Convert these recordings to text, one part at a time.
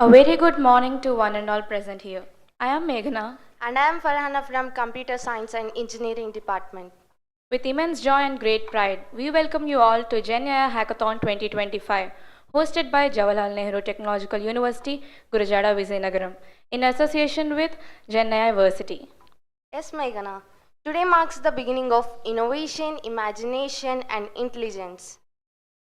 A very good morning to one and all present here. I am Meghna. And I am Farhana from Computer Science and Engineering Department. With immense joy and great pride, we welcome you all to JNTUGV Hackathon 2025, hosted by Jawaharlal Nehru Technological University, Gurujada, Vizianagaram, in association with JNTUGV VERSITY. Yes, Meghana. Today marks the beginning of innovation, imagination, and intelligence.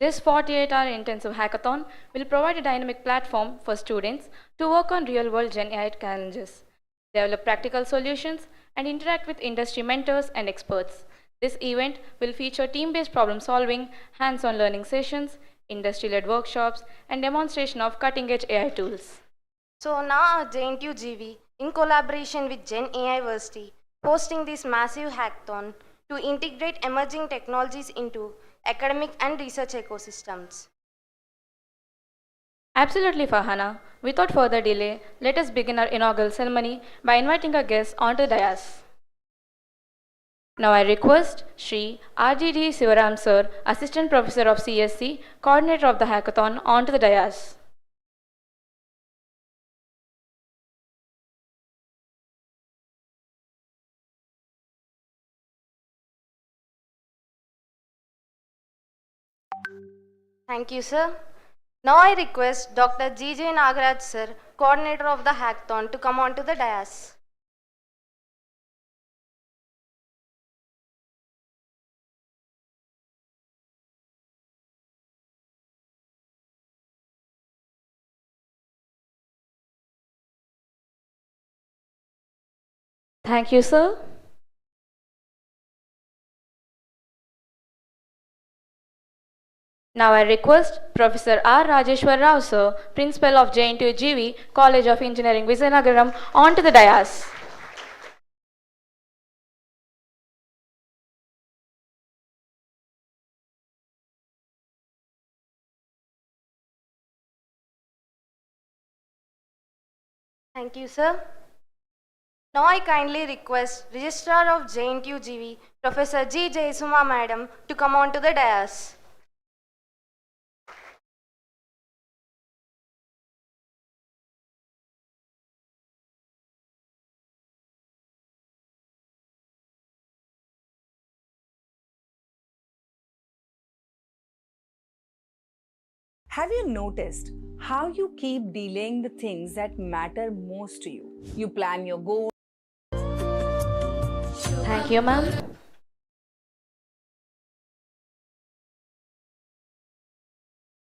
This 48-hour intensive hackathon will provide a dynamic platform for students to work on real-world GenAI challenges, develop practical solutions, and interact with industry mentors and experts. This event will feature team-based problem-solving, hands-on learning sessions, industry-led workshops, and demonstration of cutting-edge AI tools. So now JNTUGV, in collaboration with GenAI University, hosting this massive hackathon to integrate emerging technologies into academic and research ecosystems. Absolutely, Farhana. Without further delay, let us begin our inaugural ceremony by inviting our guests onto the dais. Now I request Shri RGD Sivaram Sir, Assistant Professor of CSC, Coordinator of the Hackathon, onto the dais. Thank you, sir. Now I request Dr. G.J. Nagaraj, sir, coordinator of the hackathon, to come onto the dais. Thank you, sir. Now I request Professor R. Rajeshwar Rao, sir, Principal of JNTUGV, College of Engineering, Vizianagaram, onto the dais. Thank you, sir. Now I kindly request Registrar of JNTUGV, Professor G. Jayasuma Madam, to come on to the dais. Have you noticed how you keep delaying the things that matter most to you? You plan your goals. Thank you, ma'am.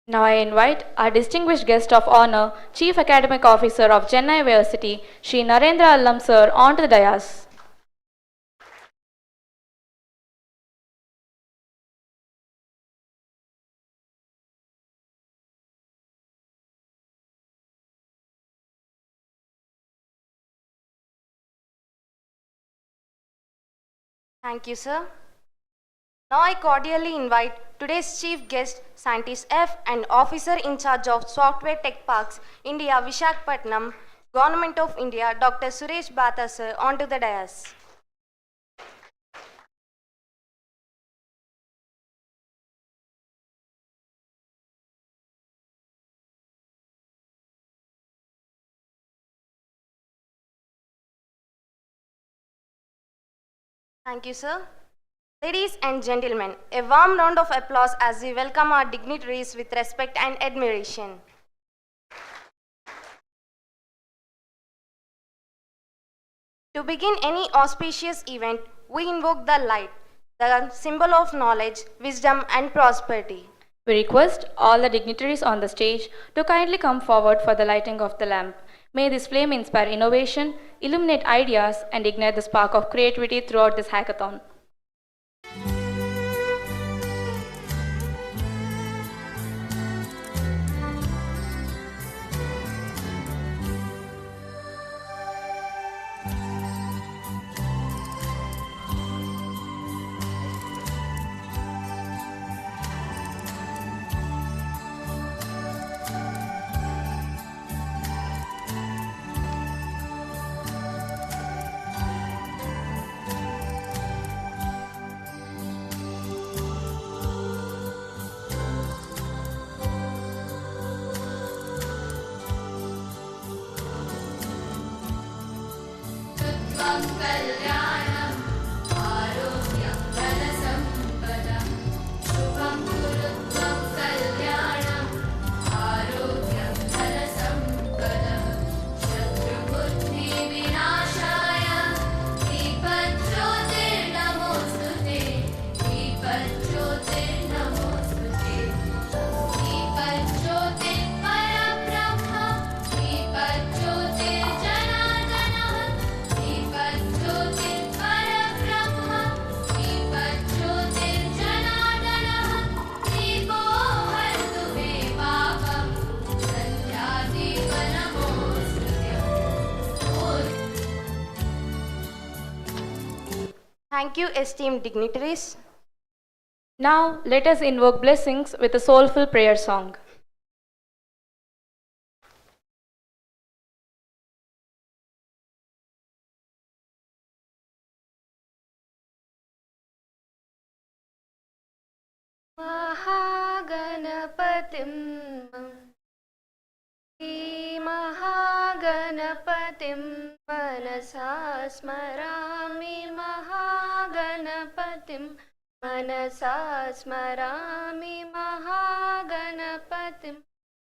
Now I invite our distinguished guest of honor, Chief Academic Officer of Chennai VERSITY, Shri Narendra Allam sir, onto the dais. Thank you, sir. Now I cordially invite today's chief guest, Scientist F and Officer in charge of Software Tech Parks, India, Vishakhapatnam, Government of India, Dr. Suresh Bhatha, sir, onto the dais. Thank you, sir. Ladies and gentlemen, a warm round of applause as we welcome our dignitaries with respect and admiration. To begin any auspicious event, we invoke the light, the symbol of knowledge, wisdom, and prosperity. We request all the dignitaries on the stage to kindly come forward for the lighting of the lamp. May this flame inspire innovation, illuminate ideas, and ignite the spark of creativity throughout this hackathon. Thank you, esteemed dignitaries. Now, let us invoke blessings with a soulful prayer song. महागणपतिं महागणपतिं मनसा स्मरामि महागणपतिं मनसा स्मरामि महागणपतिं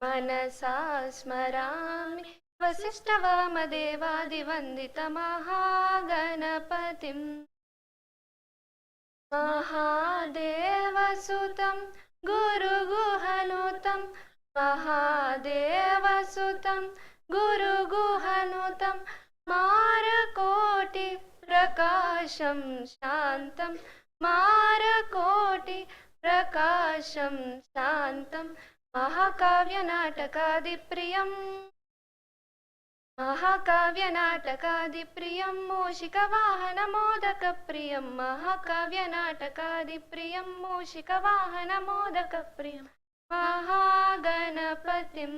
मनसा स्मरामि वसिष्ठवामदेवादिवन्दितमहागणपतिम् महादेवसुतं गुरुगुहनुतं महादेवसुतं गुरुगुहनुतं मारकोटिप्रकाशं शान्तं मारकोटिप्रकाशं शान्तं महाकाव्यनाटकादिप्रियम् महाकाव्यनाटकादिप्रियं मूषिकवाहनमोदकप्रियं महाकाव्यनाटकादिप्रियं मूषिकवाहनमोदकप्रियं महागणपतिं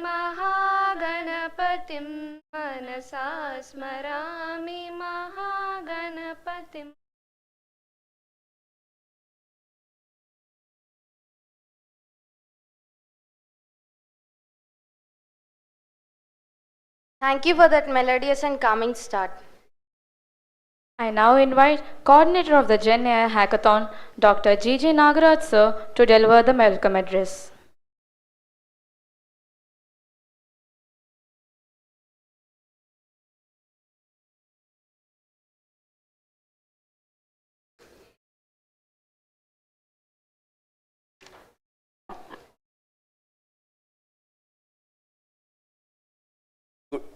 महागणपतिं मनसा स्मरामि महागणपतिम्. Thank you for that melodious and calming start. I now invite coordinator of the Gen AI Hackathon, Dr. G.J. Nagaraj sir, to deliver the welcome address.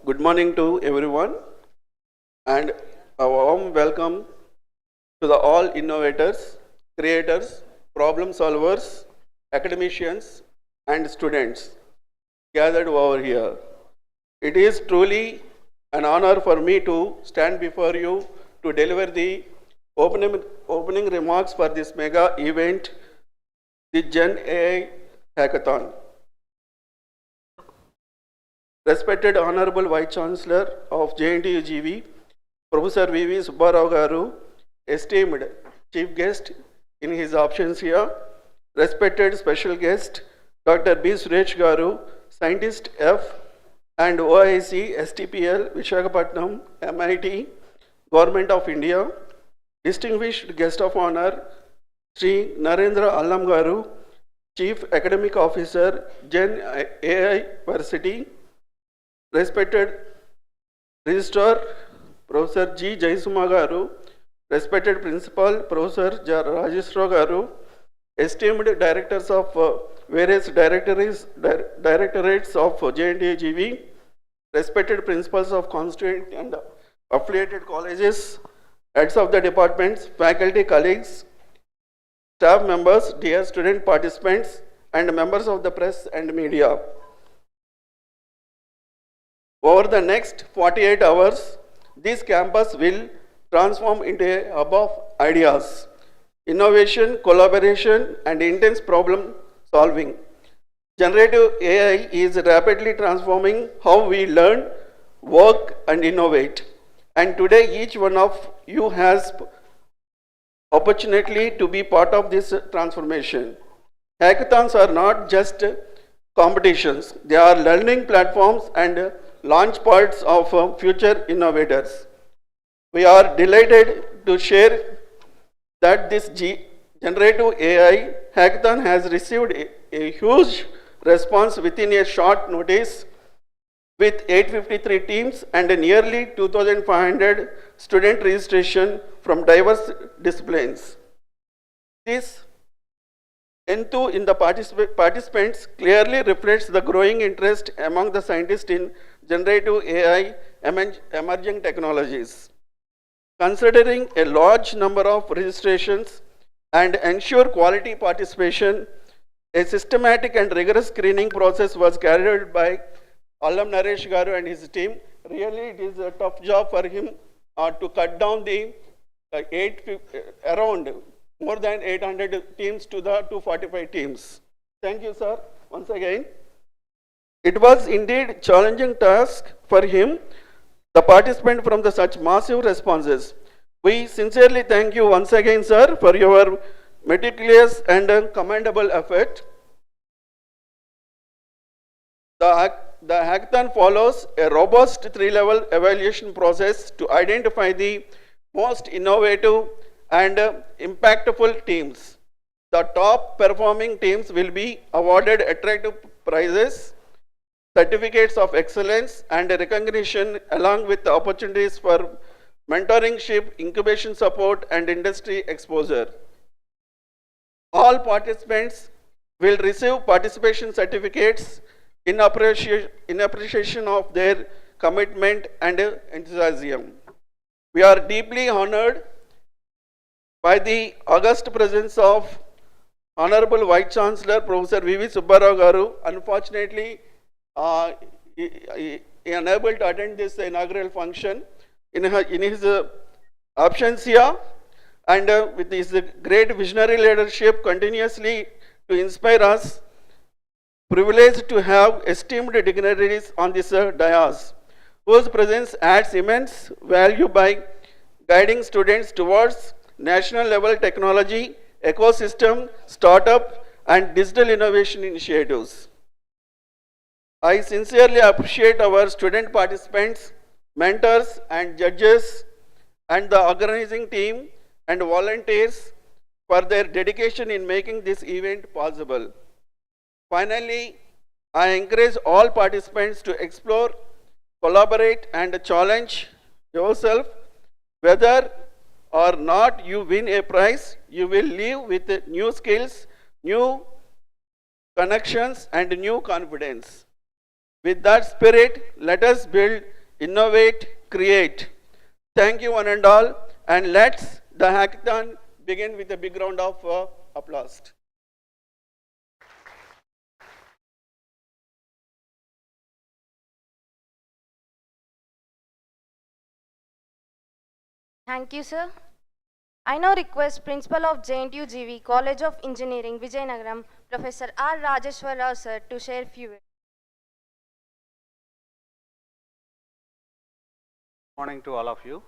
Good morning to everyone, and a warm welcome to the all innovators, creators, problem solvers, academicians, and students gathered over here. It is truly an honor for me to stand before you to deliver the opening remarks for this mega event, the Gen AI Hackathon. Respected Honorable Vice Chancellor of JNTUGV, Professor V.V. Subbarao Garu, esteemed Chief Guest in his absence here, respected Special Guest, Dr. B. Suresh Garu, Scientist F and OIC, STPL, Visakhapatnam, MIT, Government of India, distinguished Guest of Honor, Sri Narendra Allam Garu, Chief Academic Officer, Gen AI VERSITY, respected Registrar Professor G. Jaisuma Garu, respected Principal Professor Rajeswara Garu, esteemed directors of various directorates of JNTUGV, respected principals of constituent and affiliated colleges, heads of the departments, faculty, colleagues, staff members, dear student participants, and members of the press and media. Over the next 48 hours, this campus will transform into a hub of ideas, innovation, collaboration, and intense problem solving. Generative AI is rapidly transforming how we learn, work, and innovate. And today, each one of you has opportunity to be part of this transformation. Hackathons are not just competitions, they are learning platforms and launch pads of future innovators. We are delighted to share that this generative AI hackathon has received a huge response within a short notice with 853 teams and nearly 2,500 student registration from diverse disciplines. This enthusiasm in the participants clearly reflects the growing interest among the scientists in generative AI emerging technologies. Considering a large number of registrations and ensure quality participation, a systematic and rigorous screening process was carried out by Allam Naresh Garu and his team. Really, it is a tough job for him to cut down the around more than 800 teams to the 245 teams. Thank you, sir, once again. It was indeed a challenging task for him, the participant from such massive responses. We sincerely thank you once again, sir, for your meticulous and commendable effort. The hackathon follows a robust 3-level evaluation process to identify the most innovative and impactful teams. The top performing teams will be awarded attractive prizes, certificates of excellence, and recognition, along with the opportunities for mentorship, incubation support, and industry exposure. All participants will receive participation certificates in appreciation of their commitment and enthusiasm. We are deeply honored by the august presence of Honorable Vice Chancellor Professor V.V. Subbarao Garu. Unfortunately, he unable to attend this inaugural function in his absence here, and with his great visionary leadership continuously to inspire us, privileged to have esteemed dignitaries on this dais, whose presence adds immense value by guiding students towards national level technology, ecosystem, startup, and digital innovation initiatives. I sincerely appreciate our student participants, mentors, and judges and the organizing team and volunteers for their dedication in making this event possible. Finally, I encourage all participants to explore, collaborate, and challenge yourself. Whether or not you win a prize, you will leave with new skills, new connections, and new confidence. With that spirit, let us build, innovate, create. Thank you, one and all, and let's the hackathon begin with a big round of applause. Thank you, sir. I now request Principal of JNTUGV College of Engineering, Vijayanagaram, Professor R. Rajeshwar Rao, sir, to share few words. Good morning to all of you.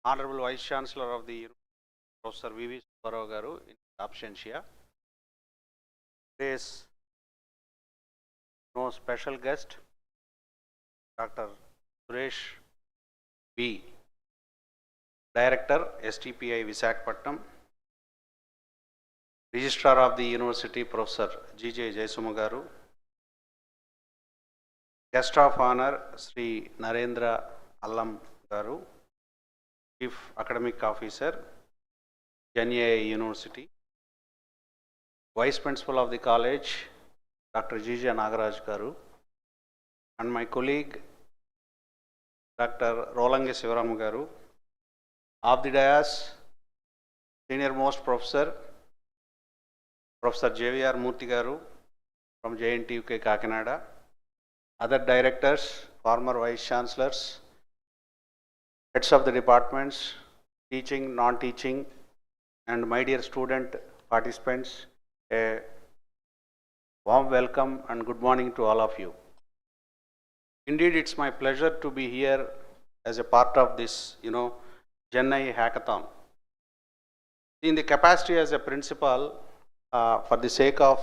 Honorable Vice Chancellor of the University, Professor V.V. Subbarao garu in absentia. Today's no special guest, Dr. Suresh B., Director, STPI Visakhapatnam, Registrar of the University, Professor G.J. Jayasuma garu, Guest of Honor, Sri Narendra Allam garu, Chief Academic Officer, JNTUGV University, Vice Principal of the College, Dr. G.J. Nagaraj garu, and my colleague, Dr. Rolange Sivaram garu, of the dais, Senior Most Professor, Professor J.V.R. Murthy garu from JNTUK Kakinada, other directors, former vice chancellors, heads of the departments, teaching, non-teaching, and my dear student participants, a warm welcome and good morning to all of you. Indeed, it's my pleasure to be here as a part of this, Chennai Hackathon. In the capacity as a principal, for the sake of,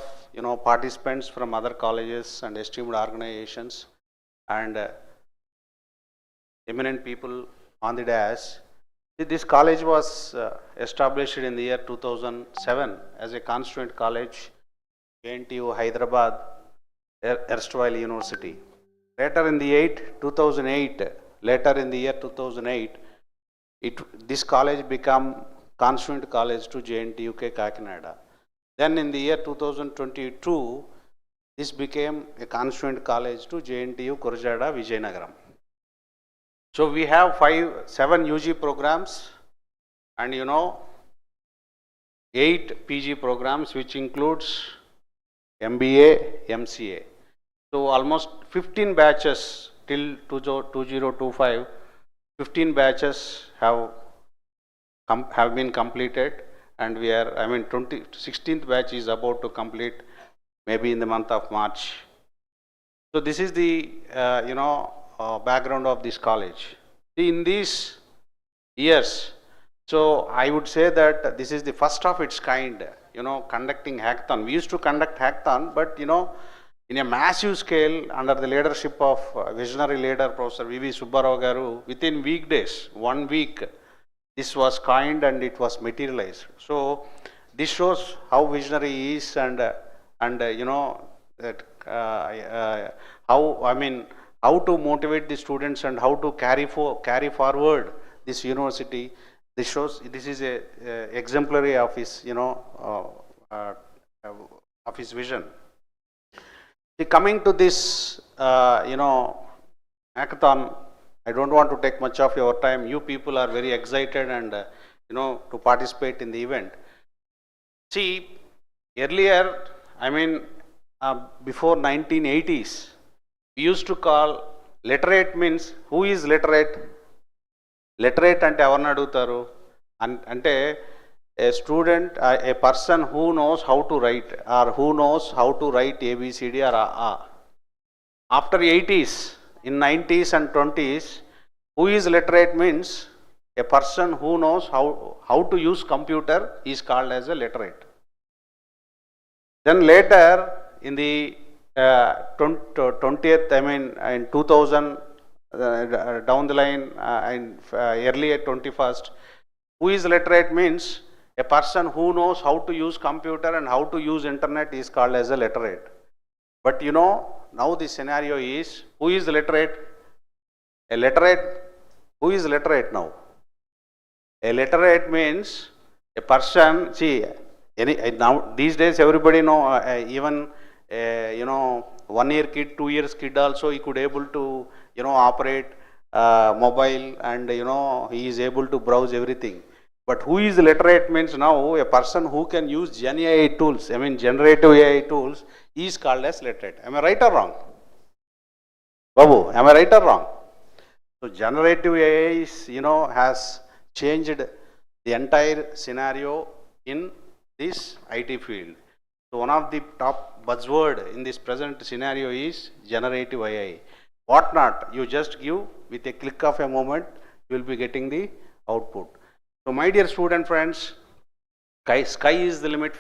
participants from other colleges and esteemed organizations and eminent people on the dais, this college was established in the year 2007 as a constituent college, JNTU Hyderabad, erstwhile university. Later in the year 2008, this college became constituent college to JNTUK Kakinada. Then in the year 2022, this became a constituent college to JNTU Kurjada, Vijayanagaram. So we have 7 UG programs and 8 PG programs, which includes MBA, MCA. So almost 15 batches till 2025, 15 batches have been completed, and we are, 16th batch is about to complete maybe in the month of March. So this is the, background of this college. In these years, so I would say that this is the first of its kind, conducting hackathon. We used to conduct hackathon, but, in a massive scale under the leadership of visionary leader, Professor V.V. Subbarao garu, within weekdays, 1 week, this was coined and it was materialized. So this shows how visionary he is and that how to motivate the students and how to carry forward this university. This shows this is a exemplary of his of his vision. Coming to this hackathon, I don't want to take much of your time. You people are very excited and to participate in the event. See, earlier, before 1980s, we used to call literate means, who is literate? Literate ante evarni adugutaru ante a student, a person who knows how to write or who knows how to write ABCD or A. After 80s, in 90s and 20s, who is literate means a person who knows how to use computer is called as a literate. Then later in the 20th, in 2000, down the line and early at 21st, who is literate means a person who knows how to use computer and how to use internet is called as a literate. But you know, now the scenario is, who is literate? A literate, who is literate now? A literate means a person, see, now these days everybody know, even, you know, 1 year kid, 2 years kid also, he could able to, you know, operate mobile, and, you know, he is able to browse everything. But who is literate means now a person who can use Gen AI tools, I mean generative AI tools, is called as literate. Am I right or wrong? Babu, am I right or wrong? So generative AI is, you know, has changed the entire scenario in this IT field. So one of the top buzzword in this present scenario is generative AI. What not? You just give with a click of a moment, you will be getting the output. So my dear student friends, sky is the limit.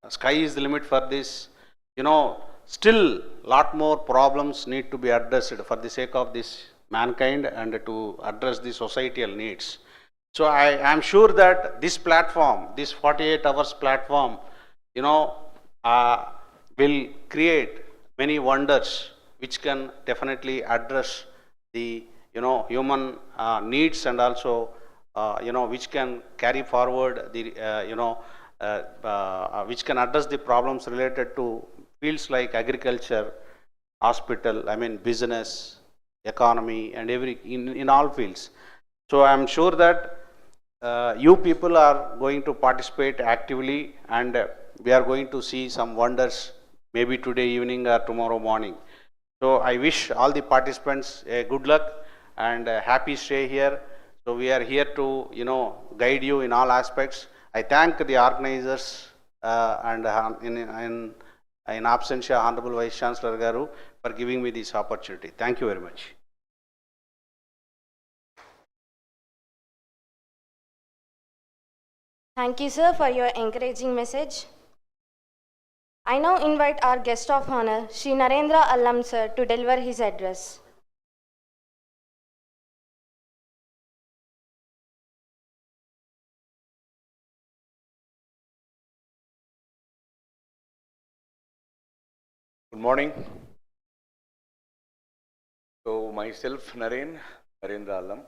Sky is the limit for this. You know, still lot more problems need to be addressed for the sake of this mankind and to address the societal needs. So I am sure that this platform, this 48 hours platform, you know, will create many wonders which can definitely address the, you know, human needs, and also you know, which can carry forward the you know, which can address the problems related to fields like agriculture, hospital, I mean business, economy, and in all fields. So I am sure that you people are going to participate actively, and we are going to see some wonders maybe today evening or tomorrow morning. So I wish all the participants good luck and happy stay here. So we are here to, you know, guide you in all aspects. I thank the organizers and in absentia Honorable Vice Chancellor Garu for giving me this opportunity. Thank you very much. Thank you, sir, for your encouraging message. I now invite our guest of honor, Shri Narendra Allam, sir, to deliver his address. Good morning. So myself, Narendra Allam.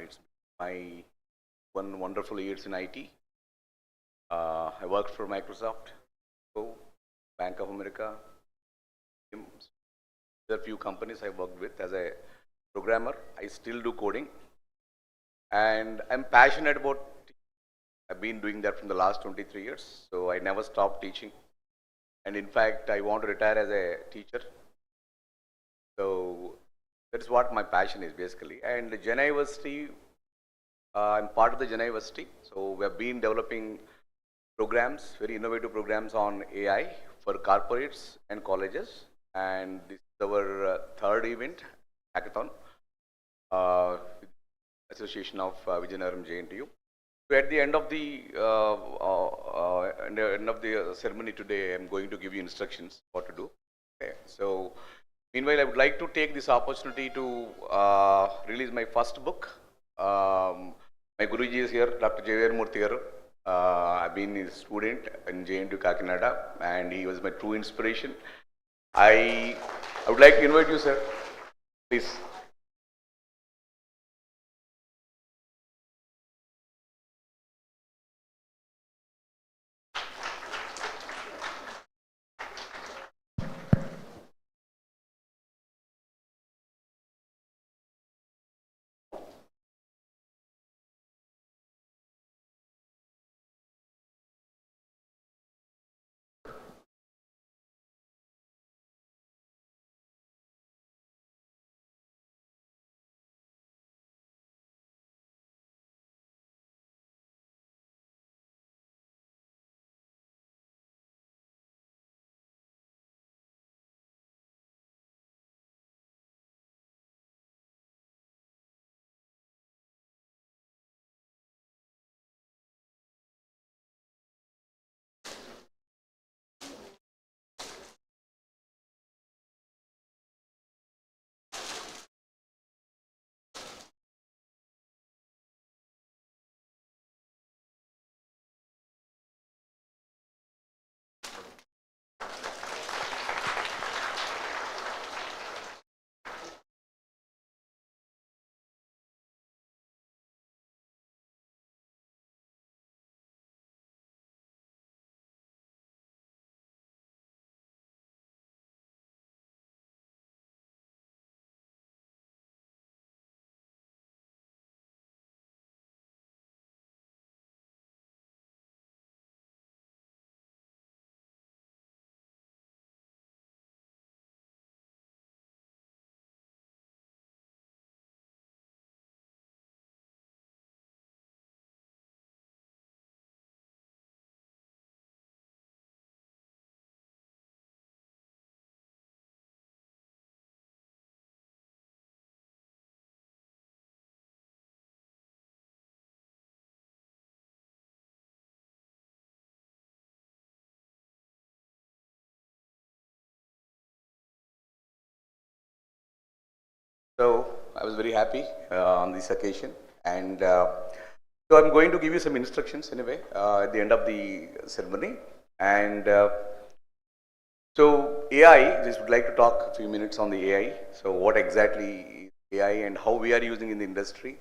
It's my one wonderful years in IT. I worked for Microsoft, Bank of America. There are few companies I worked with as a programmer. I still do coding, and I'm passionate about. I've been doing that from the last 23 years, so I never stopped teaching. And in fact, I want to retire as a teacher. So that's what my passion is basically. And the JNTUGV, I'm part of the JNTUGV. So we have been developing programs, very innovative programs on AI for corporates and colleges. And this is our third event, Hackathon, Association of Vijayanagar JNTU. So at the end of the ceremony today, I'm going to give you instructions what to do. Okay. So meanwhile, I would like to take this opportunity to release my first book. My Guruji is here, Dr. Murthy garu. I've been his student in JNTU Kakinada, and he was my true inspiration. I would like to invite you, sir. Please. So I was very happy on this occasion, and so I'm going to give you some instructions anyway at the end of the ceremony. And so AI, just would like to talk a few minutes on the AI. So what exactly is AI and how we are using in the industry?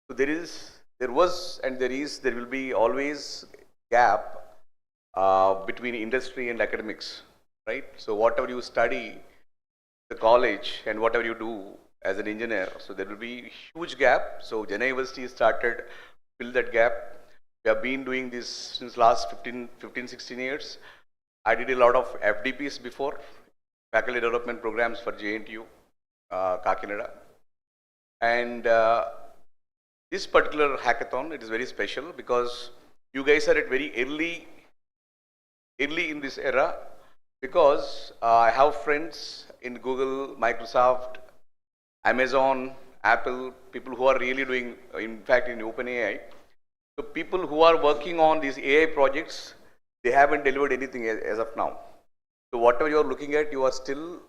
So there will be always gap between industry and academics, right? So whatever you study, the college, and whatever you do as an engineer, so there will be huge gap. So JNTUGV started to fill that gap. We have been doing this since last 16 years. I did a lot of FDPs before, faculty development programs for JNTU, Kakinada. And this particular hackathon, it is very special because you guys are at very early in this era, because I have friends in Google, Microsoft, Amazon, Apple, people who are really doing, in fact, in OpenAI. So people who are working on these AI projects, they haven't delivered anything as of now. So whatever you are looking at, you are still,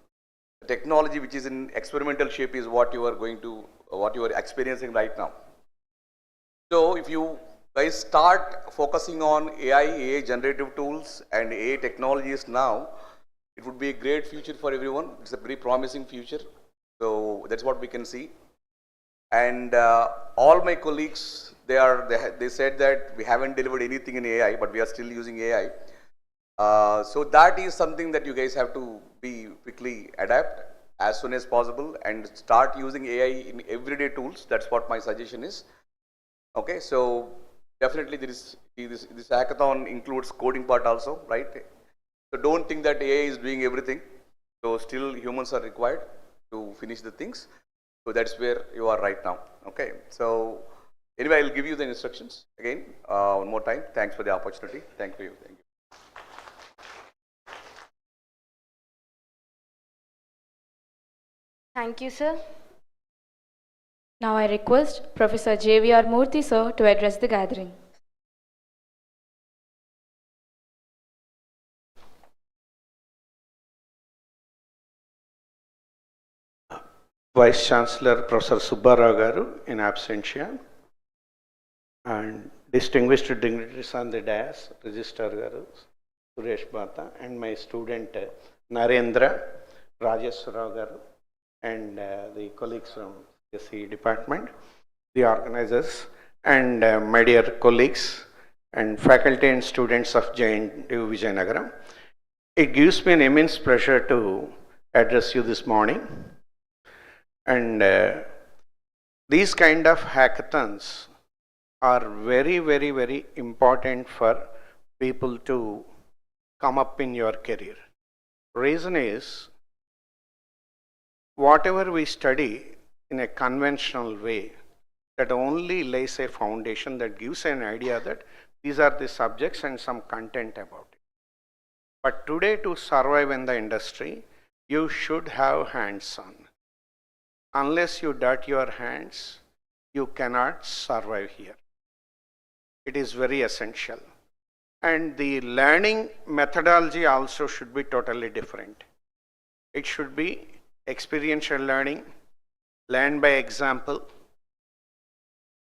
the technology which is in experimental shape is what you are experiencing right now. So if you guys start focusing on AI generative tools and AI technologies now, it would be a great future for everyone. It's a very promising future. So that's what we can see. And all my colleagues, they said that we haven't delivered anything in AI, but we are still using AI. So that is something that you guys have to be quickly adapt as soon as possible and start using AI in everyday tools. That's what my suggestion is. Okay, so definitely this hackathon includes coding part also, right? So don't think that AI is doing everything. So still humans are required to finish the things. So that's where you are right now. Okay, so anyway, I'll give you the instructions again one more time. Thanks for the opportunity. Thank you. Thank you. Thank you, sir. Now I request Professor J.V.R. Murthy sir to address the gathering. Vice Chancellor Professor Subbarao Garu in absentia, and distinguished dignitaries on the dais, Registrar Garu, Suresh Bata, and my student Narendra, Rajeswarao Garu, and the colleagues from the CE department, the organizers, and my dear colleagues and faculty and students of JNTU Vijayanagaram. It gives me an immense pleasure to address you this morning. And these kind of hackathons are very, very, very important for people to come up in your career. Reason is, whatever we study in a conventional way, that only lays a foundation that gives an idea that these are the subjects and some content about it. But today, to survive in the industry, you should have hands-on. Unless you dirt your hands, you cannot survive here. It is very essential. And the learning methodology also should be totally different. It should be experiential learning, learn by example,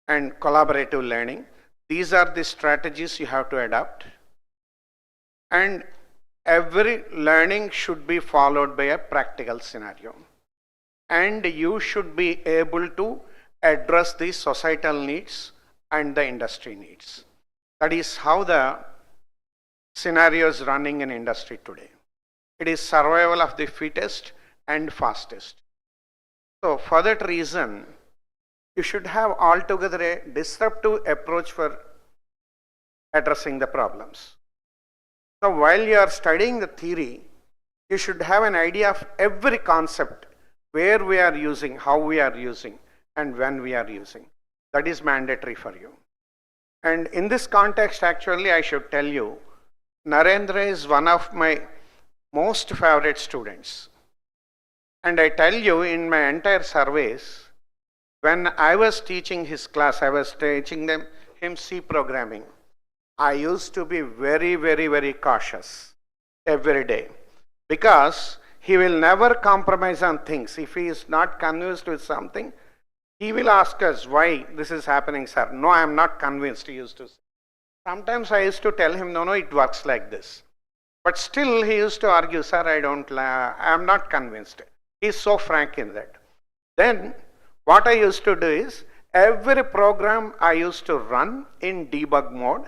and collaborative learning. These are the strategies you have to adopt. And every learning should be followed by a practical scenario. And you should be able to address the societal needs and the industry needs. That is how the scenario is running in industry today. It is survival of the fittest and fastest. So for that reason, you should have altogether a disruptive approach for addressing the problems. So while you are studying the theory, you should have an idea of every concept, where we are using, how we are using, and when we are using. That is mandatory for you. And in this context, actually, I should tell you, Narendra is one of my most favorite students. And I tell you, in my entire surveys, when I was teaching his class, I was teaching him C programming. I used to be very, very, very cautious every day, because he will never compromise on things. If he is not convinced with something, he will ask us, why this is happening, sir? No, I am not convinced, he used to say. Sometimes I used to tell him, no, it works like this. But still he used to argue, sir, I am not convinced. He is so frank in that. Then what I used to do is, every program I used to run in debug mode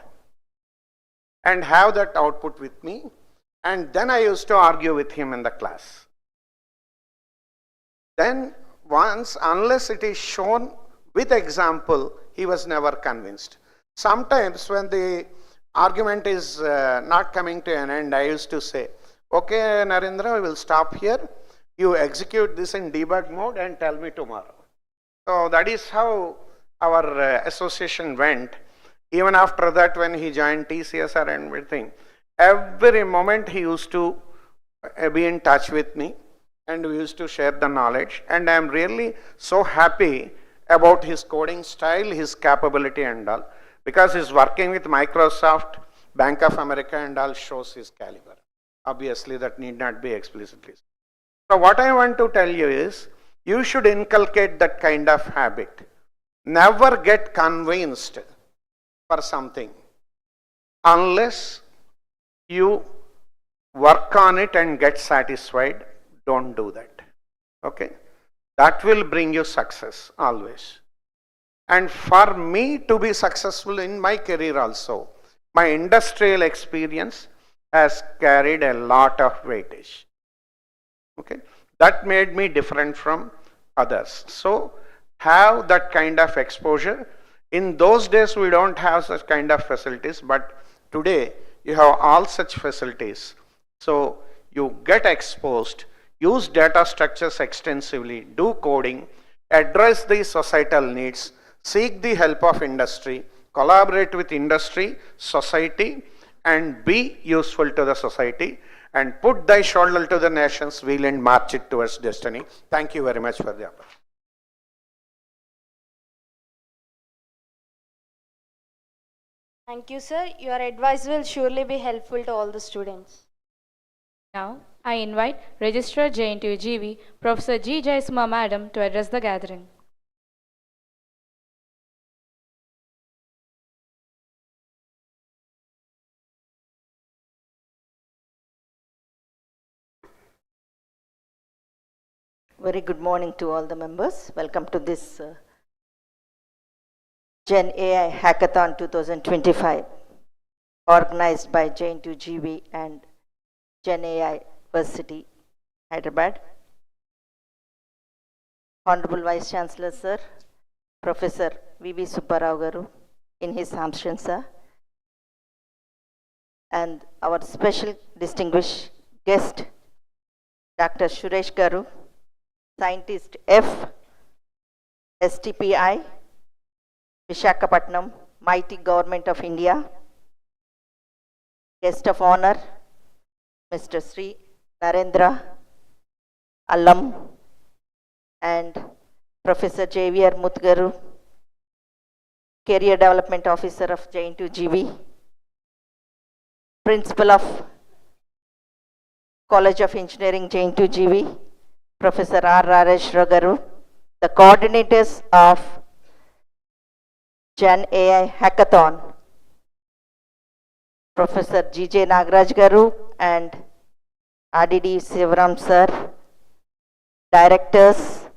and have that output with me, and then I used to argue with him in the class. Then once, unless it is shown with example, he was never convinced. Sometimes when the argument is not coming to an end, I used to say, okay, Narendra, we will stop here. You execute this in debug mode and tell me tomorrow. So that is how our association went. Even after that, when he joined TCSR and everything, every moment he used to be in touch with me, and we used to share the knowledge. And I am really so happy about his coding style, his capability and all, because his working with Microsoft, Bank of America and all shows his caliber. Obviously, that need not be explicitly. So what I want to tell you is, you should inculcate that kind of habit. Never get convinced for something unless you work on it and get satisfied. Don't do that. Okay? That will bring you success always. And for me to be successful in my career also, my industrial experience has carried a lot of weightage. Okay? That made me different from others. So have that kind of exposure. In those days, we don't have such kind of facilities, but today you have all such facilities. So you get exposed, use data structures extensively, do coding, address the societal needs, seek the help of industry, collaborate with industry, society, and be useful to the society, and put thy shoulder to the nation's wheel and march it towards destiny. Thank you very much for the opportunity. Thank you, sir. Your advice will surely be helpful to all the students. Now, I invite Registrar JNTUGV, Professor G. Jayasuma Madam, to address the gathering. Very good morning to all the members. Welcome to this Gen AI Hackathon 2025, organized by JNTUGV and Gen AI VERSITY, Hyderabad. Honorable Vice Chancellor, Sir, Professor V.V. Subbarao Garu, in his absence, sir, and our special distinguished guest, Dr. Suresh Garu, Scientist F, STPI, Visakhapatnam, Mighty Government of India. Guest of honor, Mr. Sri Narendra Allam and Professor Javier Mutgaru, Career Development Officer of JNTUGV, Principal of College of Engineering JNTUGV, Professor R. Rajesh Garu, the coordinators of Gen AI Hackathon, Professor G.J. Nagaraj Garu and RDD Sivaram Sir, directors,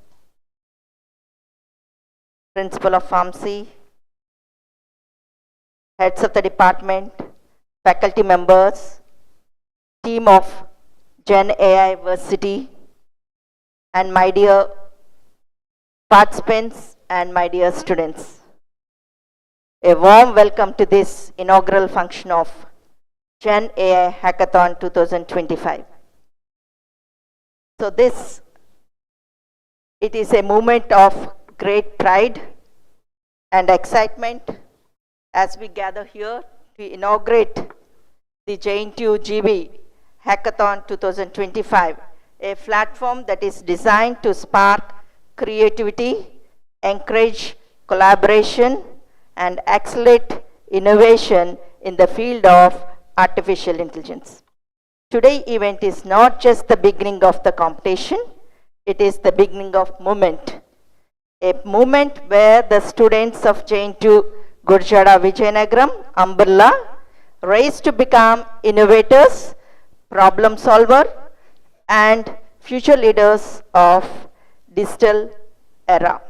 Principal of Pharmacy, heads of the department, faculty members, team of Gen AI VERSITY, and my dear participants and my dear students. A warm welcome to this inaugural function of Gen AI Hackathon 2025. So it is a moment of great pride and excitement as we gather here to inaugurate the JNTUGV Hackathon 2025, a platform that is designed to spark creativity, encourage collaboration, and accelerate innovation in the field of artificial intelligence. Today event is not just the beginning of the competition, it is the beginning of movement. A movement where the students of JNTU Gurjada Vijayanagram, Umbrella, race to become innovators, problem solver, and future leaders of digital era.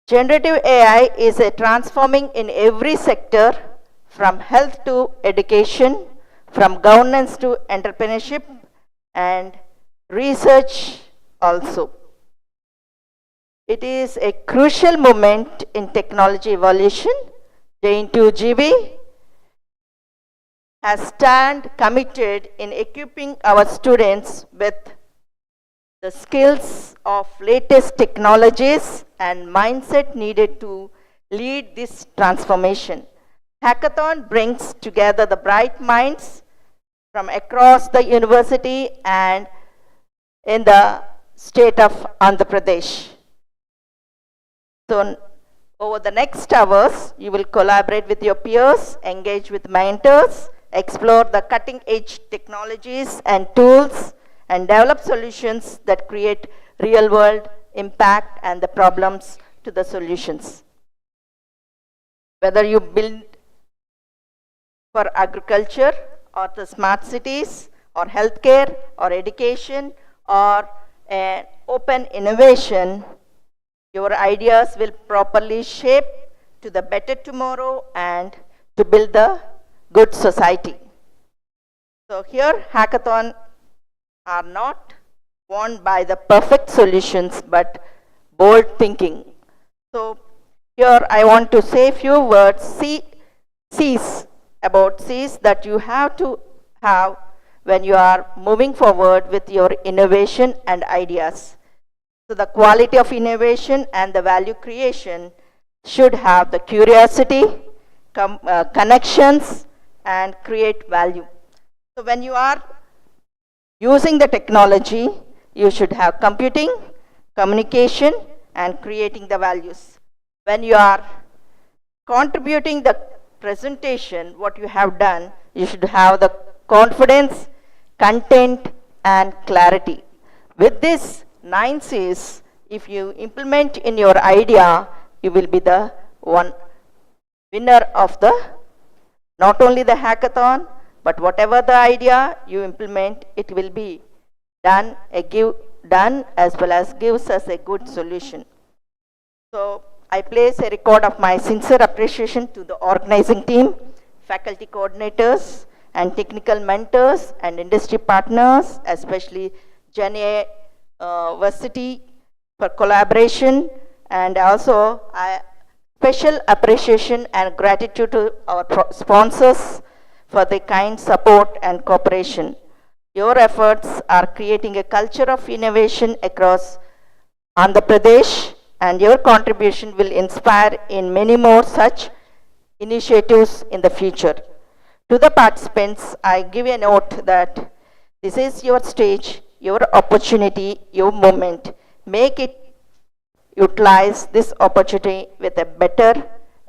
Generative AI is a transforming in every sector, from health to education, from governance to entrepreneurship and research also. It is a crucial moment in technology evolution. JNTUGV has stand committed in equipping our students with the skills of latest technologies and mindset needed to lead this transformation. Hackathon brings together the bright minds from across the university and in the state of Andhra Pradesh. So over the next hours, you will collaborate with your peers, engage with mentors, explore the cutting edge technologies and tools, and develop solutions that create real world impact and the problems to the solutions. Whether you build for agriculture or the smart cities or healthcare or education or an open innovation, your ideas will properly shape to the better tomorrow and to build the good society. So here hackathon are not won by the perfect solutions but bold thinking. So here I want to say a few words, C's that you have to have when you are moving forward with your innovation and ideas. So the quality of innovation and the value creation should have the curiosity, connections, and create value. So when you are using the technology, you should have computing, communication, and creating the values. When you are contributing the presentation, what you have done, you should have the confidence, content, and clarity. With this 9 C's, if you implement in your idea, you will be the one winner of the, not only the hackathon, but whatever the idea you implement, it will be done as well as gives us a good solution. So I place a record of my sincere appreciation to the organizing team, faculty coordinators, and technical mentors and industry partners, especially VERSITY for collaboration, and also special appreciation and gratitude to our sponsors for the kind support and cooperation. Your efforts are creating a culture of innovation across Andhra Pradesh, and your contribution will inspire in many more such initiatives in the future. To the participants, I give a note that this is your stage, your opportunity, your moment. Make it utilize this opportunity with a better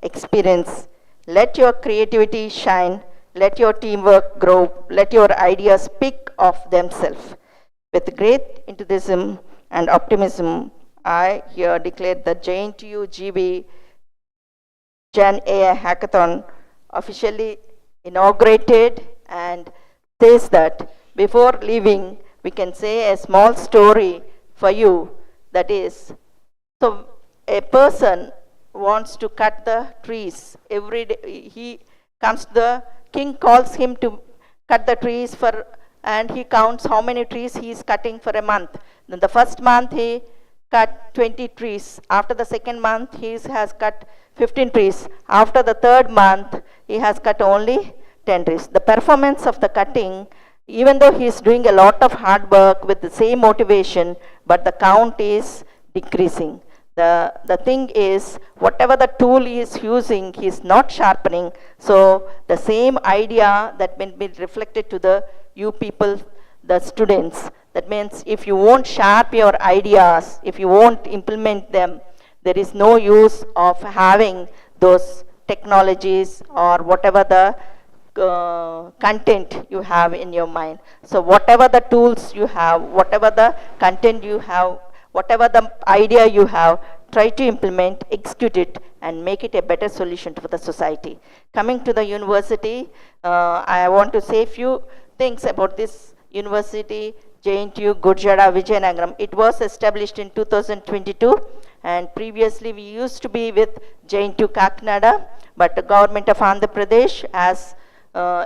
experience. Let your creativity shine. Let your teamwork grow. Let your ideas speak of themselves. With great enthusiasm and optimism, I here declare the JNTUGV Gen AI Hackathon officially inaugurated, and says that before leaving, we can say a small story for you. That is, so a person wants to cut the trees every day. He comes, the king calls him to cut the trees for, and he counts how many trees he is cutting for a month. Then the first month he cut 20 trees. After the second month, he has cut 15 trees. After the third month, he has cut only 10 trees. The performance of the cutting, even though he is doing a lot of hard work with the same motivation, but the count is decreasing. The thing is, whatever the tool he is using, he is not sharpening. So the same idea that will be reflected to the you people, the students. That means if you won't sharp your ideas, if you won't implement them, there is no use of having those technologies or whatever the content you have in your mind. So whatever the tools you have, whatever the content you have, whatever the idea you have, try to implement, execute it, and make it a better solution for the society. Coming to the university, I want to say a few things about this university, JNTU Gurjara Vijayanagaram. It was established in 2022, and previously we used to be with JNTU Kakinada, but the government of Andhra Pradesh has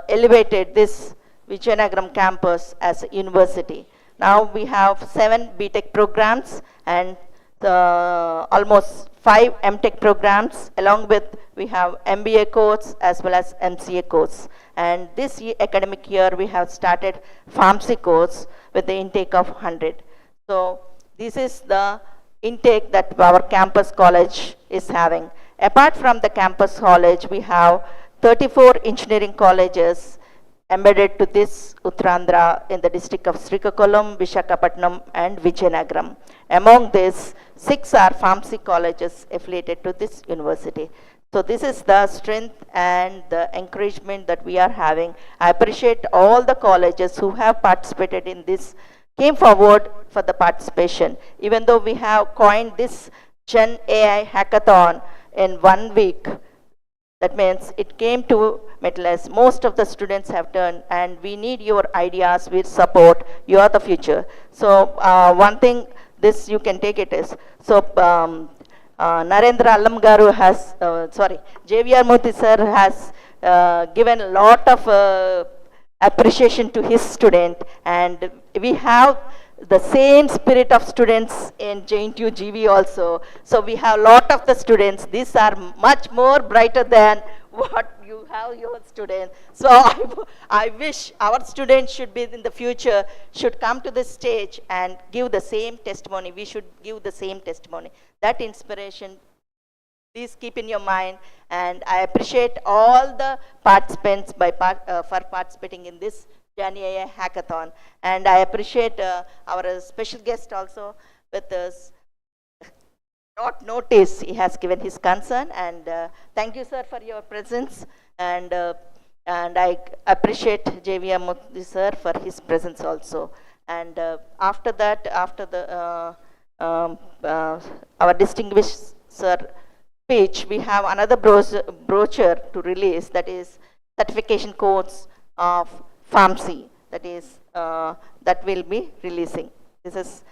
elevated this Vijayanagaram campus as a university. Now we have 7 BTech programs and almost 5 MTech programs, along with we have MBA course as well as MCA course. And this academic year we have started Pharmacy course with the intake of 100. So this is the intake that our campus college is having. Apart from the campus college, we have 34 engineering colleges embedded to this Uttarandhra in the district of Srikakulam, Visakhapatnam and Vijayanagaram. Among these, 6 are pharmacy colleges affiliated to this university. So this is the strength and the encouragement that we are having. I appreciate all the colleges who have participated in this, came forward for the participation. Even though we have coined this Gen AI Hackathon in 1 week, that means it came to Metless. Most of the students have done, and we need your ideas, we support, you are the future. So one thing, this you can take it as, so Narendra Allam Garu has, JVR Murthy sir has given a lot of appreciation to his student, and we have the same spirit of students in JNTUGV also. So we have a lot of the students. These are much more brighter than what you have your students. So I wish our students should be in the future, should come to this stage and give the same testimony. We should give the same testimony. That inspiration, please keep in your mind. And I appreciate all the participants for participating in this Gen AI Hackathon. And I appreciate our special guest also with us. Not notice, he has given his concern, and thank you, sir, for your presence. And I appreciate JVM Murthy sir for his presence also. And after that, after the our distinguished sir speech, we have another brochure to release, that is certification course of pharmacy, that is that will be releasing. This is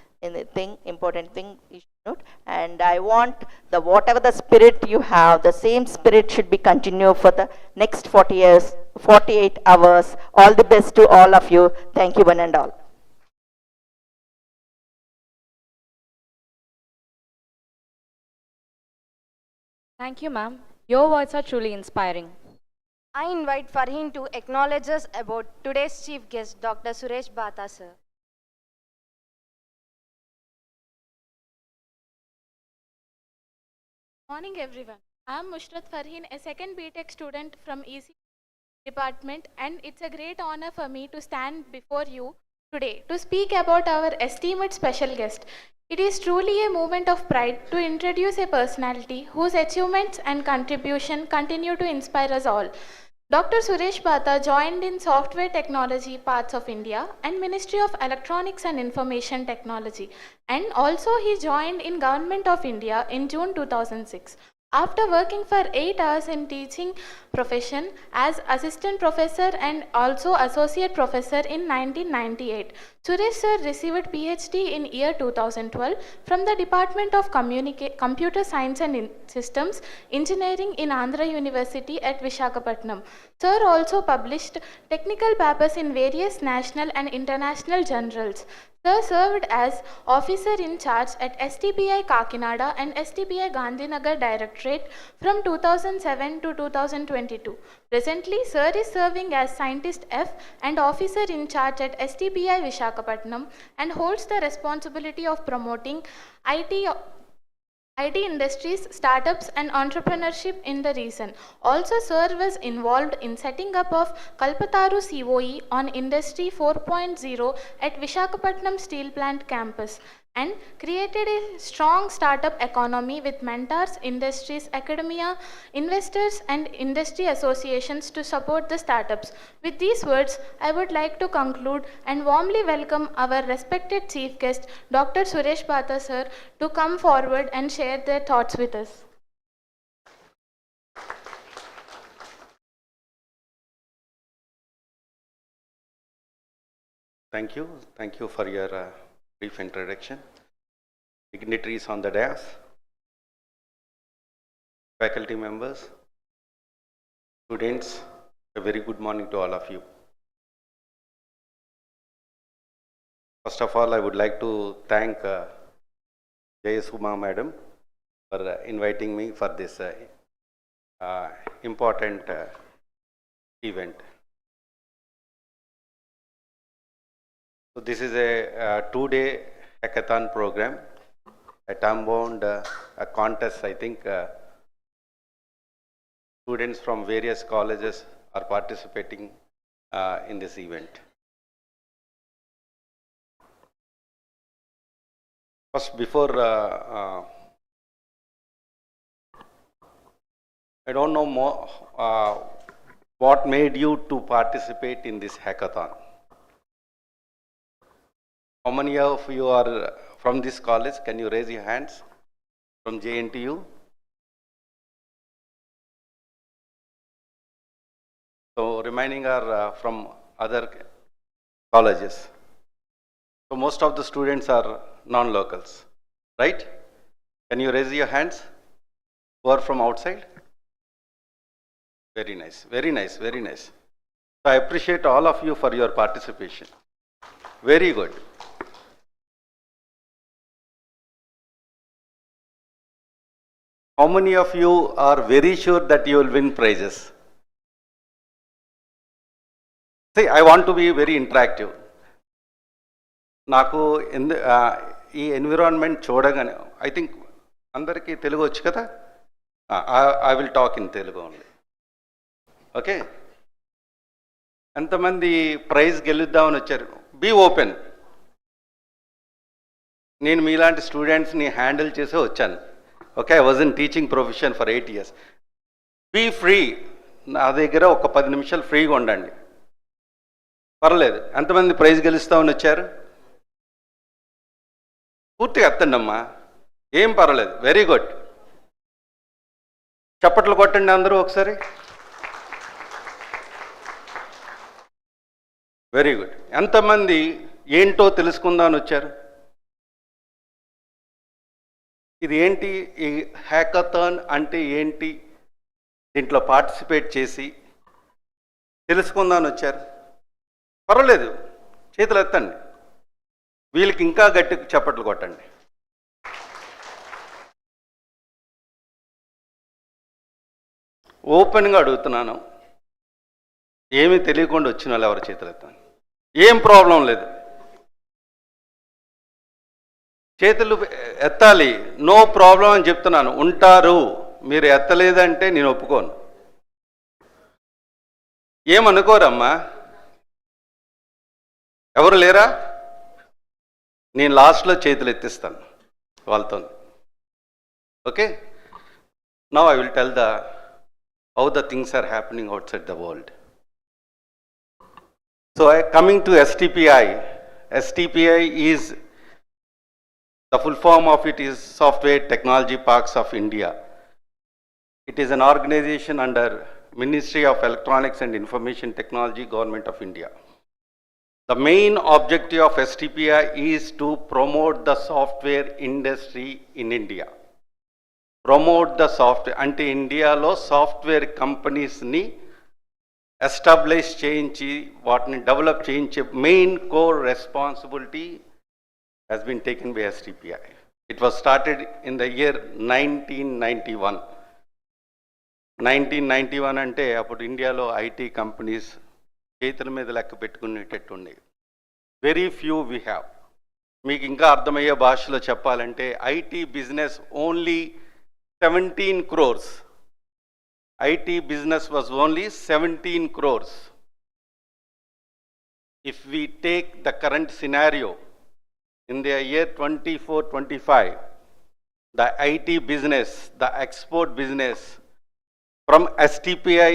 important thing you should note. And I want the whatever the spirit you have, the same spirit should be continued for the next 40 years, 48 hours. All the best to all of you. Thank you one and all. Thank you, ma'am. Your words are truly inspiring. I invite Farheen to acknowledge us about today's chief guest, Dr. Suresh Bata sir. Morning everyone. I am Mushrat Farheen, a second BTech student from EC department, and it's a great honor for me to stand before you today to speak about our esteemed special guest. It is truly a moment of pride to introduce a personality whose achievements and contribution continue to inspire us all. Dr. Suresh Bata joined in Software Technology Parts of India and Ministry of Electronics and Information Technology, and also he joined in Government of India in June 2006. After working for 8 hours in teaching profession as assistant professor and also associate professor in 1998, Suresh sir received PhD in year 2012 from the Department of Computer Science and Systems Engineering in Andhra University at Visakhapatnam. Sir also published technical papers in various national and international journals. Sir served as officer in charge at STPI Kakinada and STPI Gandhinagar Directorate from 2007 to 2022. Presently, Sir is serving as Scientist F and officer in charge at STPI Visakhapatnam and holds the responsibility of promoting IT industries, startups and entrepreneurship in the region. Also, Sir was involved in setting up of Kalpataru COE on Industry 4.0 at Visakhapatnam Steel Plant campus. and created a strong startup economy with mentors, industries, academia, investors, and industry associations to support the startups. With these words, I would like to conclude and warmly welcome our respected chief guest, Dr. Suresh Bhatha sir, to come forward and share their thoughts with us. Thank you. Thank you for your brief introduction. Dignitaries on the dais, faculty members, students, a very good morning to all of you. First of all, I would like to thank Jayasuma madam for inviting me for this important event. So this is a two-day hackathon program, a time-bound a contest. I think students from various colleges are participating in this event. First, before I don't know more what made you to participate in this hackathon. How many of you are from this college? Can you raise your hands? From JNTU? So remaining are from other colleges. So most of the students are non-locals, right? Can you raise your hands who are from outside? Very nice, very nice, very nice. So I appreciate all of you for your participation. Very good. How many of you are very sure that you will win prizes? See, I want to be very interactive. నాకు ఈ environment చూడగానే I think అందరికీ తెలుగు వచ్చు కదా. I will talk in Telugu only. Okay, ఎంతమంది prize గెలుద్దామని వచ్చారు? Be open. నేను మీలాంటి స్టూడెంట్స్ని హ్యాండిల్ చేసే వచ్చాను. Okay, I was in teaching profession for 8 years. Be free. నా దగ్గర ఒక 10 నిమిషాలు ఫ్రీగా ఉండండి, పర్లేదు. ఎంతమంది ప్రైజ్ గెలుస్తామని వచ్చారు? పూర్తిగా ఎత్తండి అమ్మా, ఏం పర్వాలేదు. Very good. చప్పట్లు కొట్టండి అందరూ ఒకసారి. Very good. ఎంతమంది ఏంటో తెలుసుకుందామని వచ్చారు? ఇది ఏంటి, ఈ హ్యాకథాన్ అంటే ఏంటి, దీంట్లో పార్టిసిపేట్ చేసి తెలుసుకుందామని వచ్చారు? పర్వాలేదు, చేతులు ఎత్తండి. వీళ్ళకి ఇంకా గట్టి చప్పట్లు కొట్టండి. ఓపెన్గా అడుగుతున్నాను, ఏమీ తెలియకుండా వచ్చిన వాళ్ళు ఎవరి చేతులు ఎత్తండి. ఏం ప్రాబ్లం లేదు, చేతులు ఎత్తాలి. నో ప్రాబ్లం అని చెప్తున్నాను. ఉంటారు, మీరు ఎత్తలేదంటే నేను ఒప్పుకోను. ఏమనుకోరమ్మా? ఎవరు లేరా? నేను లాస్ట్లో చేతులు ఎత్తిస్తాను వాళ్ళతో. Okay, now I will tell how the things are happening outside the world. So coming to STPI, STPI is, the full form of it is Software Technology Parks of India. It is an organization under Ministry of Electronics and Information Technology, Government of India. The main objective of STPI is to promote the software industry in India. Promote the software, అంటే ఇండియాలో software కంపెనీస్ని establish చేయించి వాటిని develop చేయించే main core responsibility has been taken by STPI. It was started in the year 1991. 1991 అంటే అప్పుడు ఇండియాలో IT companies చేతుల మీద లెక్క పెట్టుకునేటట్టు ఉండేవి. Very few we have. మీకు ఇంకా అర్థమయ్యే భాషలో చెప్పాలంటే IT business only 17 crores. IT business was only 17 crores. If we take the current scenario in the year 24-25, the IT business, the export business from STPI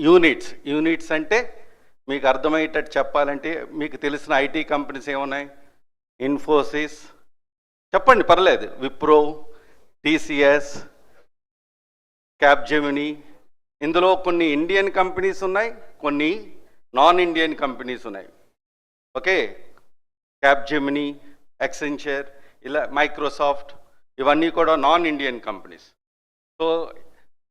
units అంటే మీకు అర్థమయ్యేటట్టు చెప్పాలంటే మీకు తెలిసిన ఐటీ కంపెనీస్ ఏమున్నాయి? ఇన్ఫోసిస్, చెప్పండి పర్లేదు, విప్రో, టీసీఎస్, క్యాప్జెమినీ. ఇందులో కొన్ని ఇండియన్ కంపెనీస్ ఉన్నాయి, కొన్ని నాన్ ఇండియన్ కంపెనీస్ ఉన్నాయి. ఓకే, క్యాప్జెమినీ, ఎక్సెంచర్, ఇలా మైక్రోసాఫ్ట్, ఇవన్నీ కూడా non Indian companies. So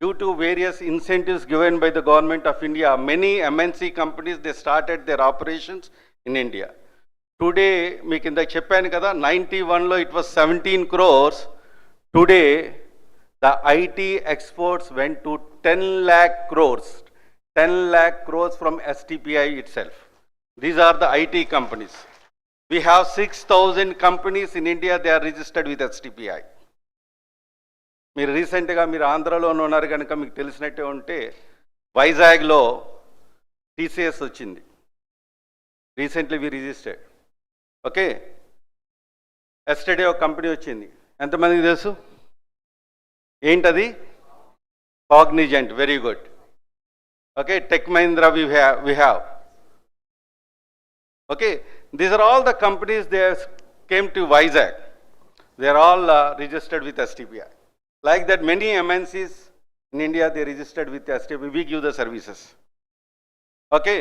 due to various incentives given by the government of India, many MNC companies, they started their operations in India. Today, మీకు ఇందాక చెప్పాను కదా, 91లో it was 17 crores. Today, the IT exports went to 10 lakh crores. 10 lakh crores from STPI itself. These are the IT companies. We have 6,000 companies in India, they are registered with STPI. మీరు రీసెంట్గా మీరు ఆంధ్రాలో ఉన్నారు కనుక మీకు తెలిసినట్టే ఉంటే వైజాగ్లో TCS వచ్చింది. Recently we registered. Okay, yesterday ఒక కంపెనీ వచ్చింది, ఎంతమందికి తెలుసు? ఏంటది? Cognizant. Very good. Okay, Tech Mahindra we have. Okay, these are all the companies they came to Vizag. They are all registered with STPI. Like that, many MNCs in India, they registered with STPI. We give the services. Okay.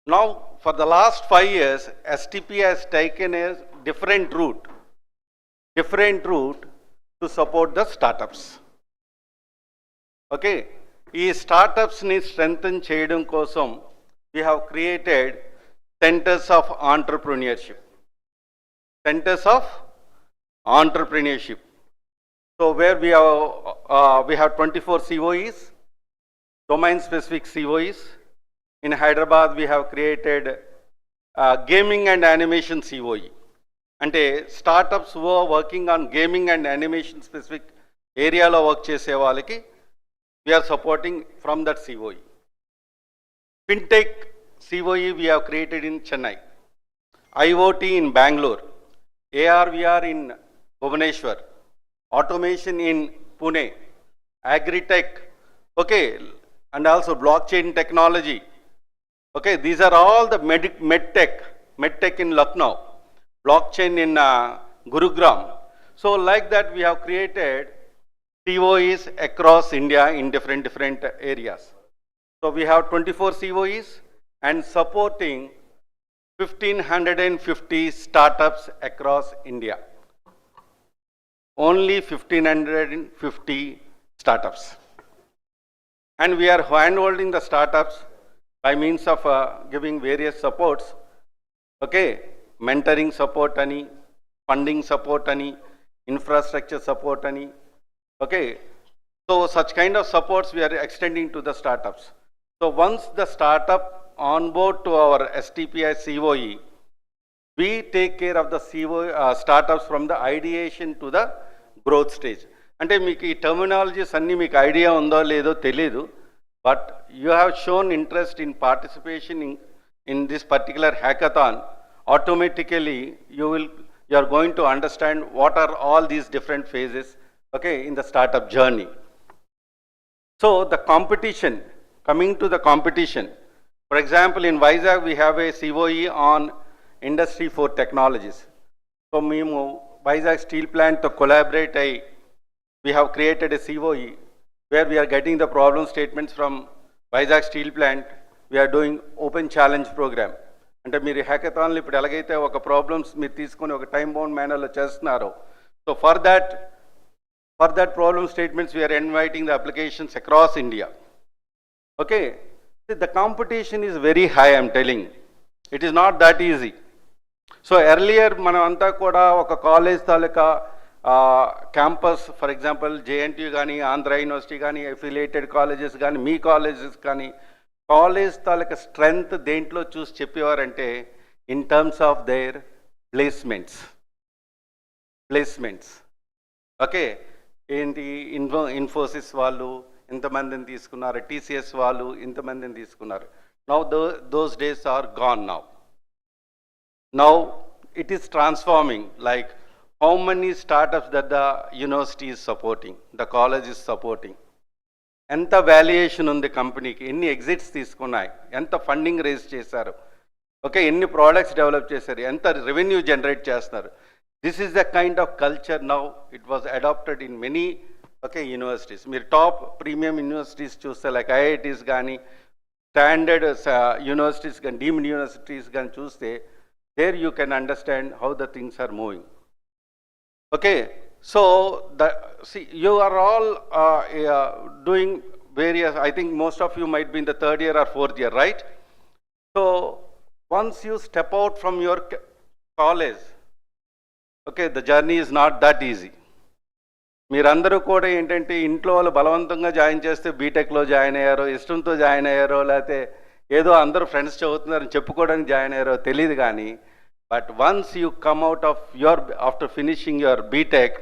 Now, for the last 5 years, STPI has taken a different route to support the startups. Okay. These startups need strengthen cheyadam kosam, we have created centers of entrepreneurship. Centers of entrepreneurship. So where we have 24 COEs, domain specific COEs. In Hyderabad, we have created gaming and animation COE. Ante startups who are working on gaming and animation specific area lo work chese valaki we are supporting from that COE. Fintech COE we have created in Chennai, IoT in Bangalore, AR/VR in Bhubaneswar, automation in Pune, agri-tech, okay, and also blockchain technology. Okay, these are all the medtech in Lucknow, blockchain in Gurugram. So like that, we have created COEs across India in different areas. So we have 24 COEs and supporting 1,550 startups across India. Only 1,550 startups. And we are hand-holding the startups by means of giving various supports. Okay, mentoring support ani, funding support ani, infrastructure support ani. Okay, so such kind of supports we are extending to the startups. So once the startup onboard to our STPI COE, we take care of the startups from the ideation to the growth stage. అంటే మీకు ఈ terminologies అన్నీ మీకు idea ఉందో లేదో తెలీదు, but you have shown interest in participation in this particular hackathon. Automatically you are going to understand what are all these different phases, okay, in the startup journey. So the competition, coming to the competition, for example in Vizag we have a COE on Industry 4 technologies. So మేము Vizag steel plant to collaborate, we have created a COE where we are getting the problem statements from Vizag steel plant. We are doing open challenge program. అంటే మీరు హ్యాకథాన్లు ఇప్పుడు ఎలాగైతే ఒక problems మీరు తీసుకొని ఒక time bound మేనర్లో చేస్తున్నారో, so for that problem statements we are inviting the applications across India. Okay, the competition is very high, I'm telling. It is not that easy. So earlier మనం అంతా కూడా ఒక కాలేజ్ తాలూకా క్యాంపస్, ఫర్ ఎగ్జాంపుల్ JNTU కానీ, Andhra university కానీ, affiliated colleges కానీ, మీ colleges కానీ, కాలేజ్ తాలూకా స్ట్రెంగ్త్ దేంట్లో చూసి చెప్పేవారంటే in terms of their placements. Okay, ఏంటి ఇన్ఫోసిస్ వాళ్ళు ఇంతమందిని తీసుకున్నారు, TCS వాళ్ళు ఇంతమందిని తీసుకున్నారు. Now those days are gone. Now it is transforming, like how many startups that the university is supporting, the college is supporting. ఎంత వాల్యుయేషన్ ఉంది కంపెనీకి, ఎన్ని ఎగ్జిట్స్ తీసుకున్నాయి, ఎంత ఫండింగ్ రేజ్ చేశారు, ఓకే, ఎన్ని ప్రోడక్ట్స్ డెవలప్ చేశారు, ఎంత రెవెన్యూ జనరేట్ చేస్తున్నారు. This is the kind of culture now it was adapted in many okay universities. మీరు టాప్ ప్రీమియం యూనివర్సిటీస్ చూస్తే లైక్ ఐఐటీస్ కానీ స్టాండర్డ్ యూనివర్సిటీస్ కానీ డీమ్డ్ యూనివర్సిటీస్ కానీ చూస్తే there you can understand how the things are moving. Okay, so see, you are all doing various, I think most of you might be in the third year or fourth year, right? So once you step out from your college, okay, the journey is not that easy. మీరందరూ కూడా ఏంటంటే ఇంట్లో వాళ్ళు బలవంతంగా join చేస్తే బీటెక్లో join అయ్యారో, ఇష్టంతో జాయిన్ అయ్యారో, లేకపోతే ఏదో అందరూ ఫ్రెండ్స్ చదువుతున్నారని చెప్పుకోవడానికి జాయిన్ అయ్యారో తెలియదు కానీ, but once you come out of your after finishing your BTech,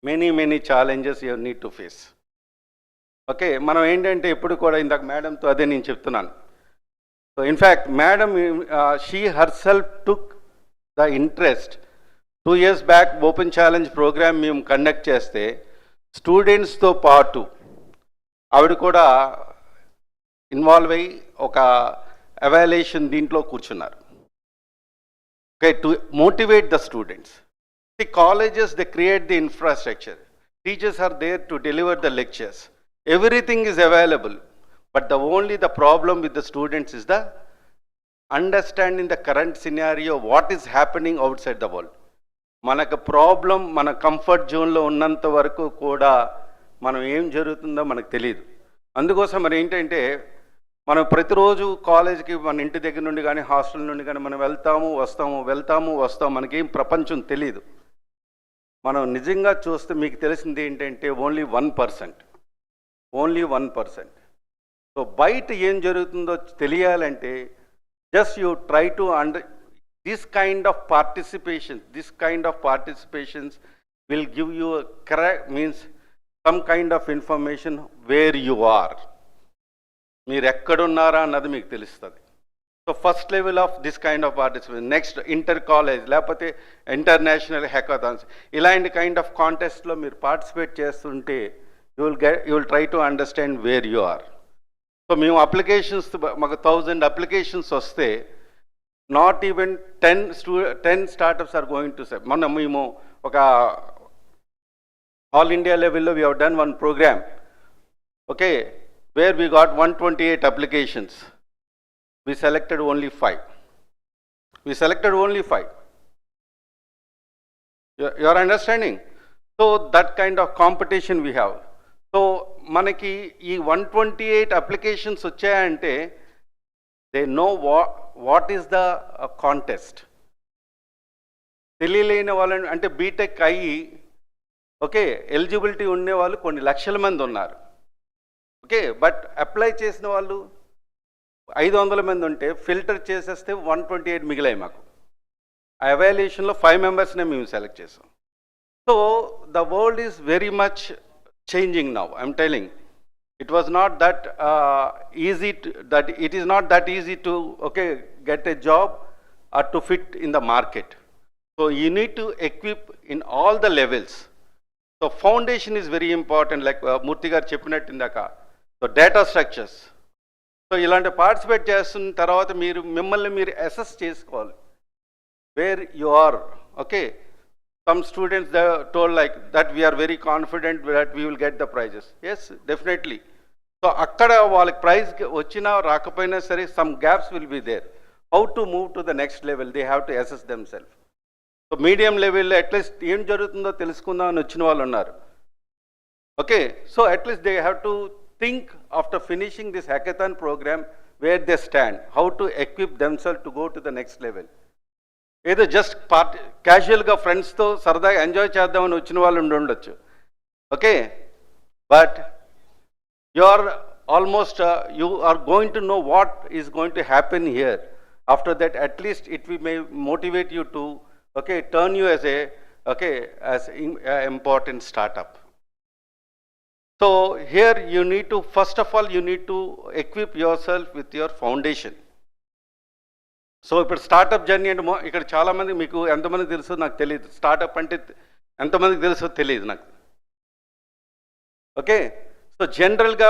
many challenges you need to face. Okay, మనం ఏంటంటే ఎప్పుడు కూడా ఇందాక మేడంతో అదే నేను చెప్తున్నాను. So in fact madam she herself took the interest. 2 years back open challenge programme మేము కండక్ట్ చేస్తే స్టూడెంట్స్తో పాటు ఆవిడ కూడా ఇన్వాల్వ్ అయ్యి ఒక ఎవాల్యుయేషన్ దీంట్లో కూర్చున్నారు. Okay, to motivate the students. The colleges, they create the infrastructure. Teachers are there to deliver the lectures. Everything is available. But the problem with the students is the understanding the current scenario, what is happening outside the world. మనకు problem మన comfort జోన్లో ఉన్నంత వరకు కూడా మనం ఏం జరుగుతుందో మనకు తెలియదు. అందుకోసం మరి ఏంటంటే మనం ప్రతిరోజు కాలేజ్కి మన ఇంటి దగ్గర నుండి కానీ హాస్టల్ నుండి కానీ మనం వెళ్తాము వస్తాము, మనకేం ప్రపంచం తెలియదు. మనం నిజంగా చూస్తే మీకు తెలిసింది ఏంటంటే ఓన్లీ 1%. సో బయట ఏం జరుగుతుందో తెలియాలంటే just you try to this kind of participations will give you a correct, means some kind of information where you are. మీరు ఎక్కడున్నారా అన్నది మీకు తెలుస్తుంది. So first level of this kind of participation. Next inter college లేకపోతే international hackathons, ఇలాంటి kind of కాంటెస్ట్లో మీరు participate చేస్తుంటే you will try to understand where you are. So మేము అప్లికేషన్స్, మాకు 1000 అప్లికేషన్స్ వస్తే not even 10 startups are going to say. మొన్న మేము ఒక ఆల్ ఇండియా లెవెల్లో we have done 1 program, okay, where we got 128 applications. We selected only 5. You are understanding? So that kind of competition we have. So manaki ee 128 applications vachayante, they know what is the contest. తెలియలేని వాళ్ళని అంటే BTech అయ్యి okay eligibility ఉండే వాళ్ళు కొన్ని లక్షల మంది ఉన్నారు. Okay, but apply చేసిన వాళ్ళు 500 మంది ఉంటే ఫిల్టర్ చేసేస్తే 128 మిగిలాయి మాకు. ఆ ఎవాల్యుయేషన్లో 5 మెంబర్స్నే మేము సెలెక్ట్ చేసాం. So the world is very much changing now. I'm telling, it was not that easy it is not that easy to get a job or to fit in the market. So you need to equip in all the levels. So foundation is very important, like Murthy garu cheppinattu indaka. So data structures. So ఇలాంటి participate చేస్తున్న తర్వాత మిమ్మల్ని మీరు assess చేసుకోవాలి where you are. Okay, some students they told like that we are very confident that we will get the prizes. Yes, definitely. So akkada వాళ్ళకి praise వచ్చినా రాకపోయినా సరే some gaps will be there. How to move to the next level, they have to assess themselves. So medium level at least ఏం జరుగుతుందో తెలుసుకుందాం అని వచ్చిన వాళ్ళు ఉన్నారు. Okay, so at least they have to think after finishing this hackathon program where they stand, how to equip themselves to go to the next level. ఏదో just క్యాజువల్గా ఫ్రెండ్స్తో సరదాగా ఎంజాయ్ చేద్దామని వచ్చిన వాళ్ళు ఉండొచ్చు. Okay, but you are almost you are going to know what is going to happen here. After that at least it we may motivate you to turn you as as important startup. So here you need to, first of all, you need to equip yourself with your foundation. So ఇప్పుడు startup journey అంటే ఇక్కడ చాలామంది మీకు ఎంతమందికి తెలుసు నాకు తెలియదు. Startup అంటే ఎంతమందికి తెలుసో తెలియదు నాకు. ఓకే, సో జనరల్గా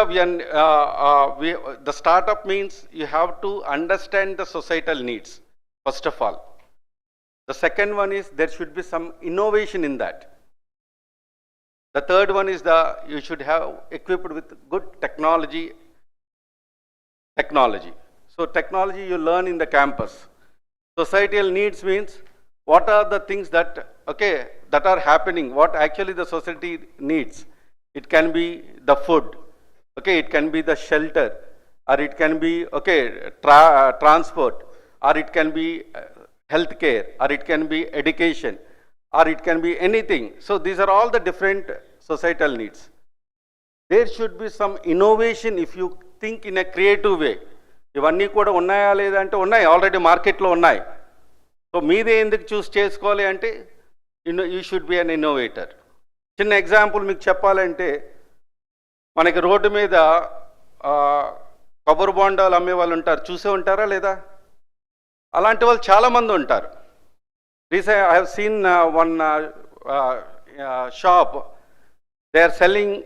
the startup means you have to understand the societal needs first of all. The second one is there should be some innovation in that. The third one is you should have equipped with good technology. So technology you learn in the campus. Societal needs means what are the things that are happening, what actually the society needs. It can be the food, it can be the shelter, or it can be transport, or it can be healthcare, or it can be education, or it can be anything. So these are all the different societal needs. There should be some innovation if you think in a creative way. ఇవన్నీ కూడా ఉన్నాయా లేదా అంటే ఉన్నాయి, already మార్కెట్లో ఉన్నాయి. So మీదే ఎందుకు చూస్ చేసుకోవాలి అంటే you should be an innovator. చిన్న ఎగ్జాంపుల్ మీకు చెప్పాలంటే మనకి రోడ్డు మీద కొబ్బరి బొండాలు అమ్మే వాళ్ళు ఉంటారు, చూసే ఉంటారా లేదా? అలాంటి వాళ్ళు చాలామంది ఉంటారు. Recent I have seen one shop, they are selling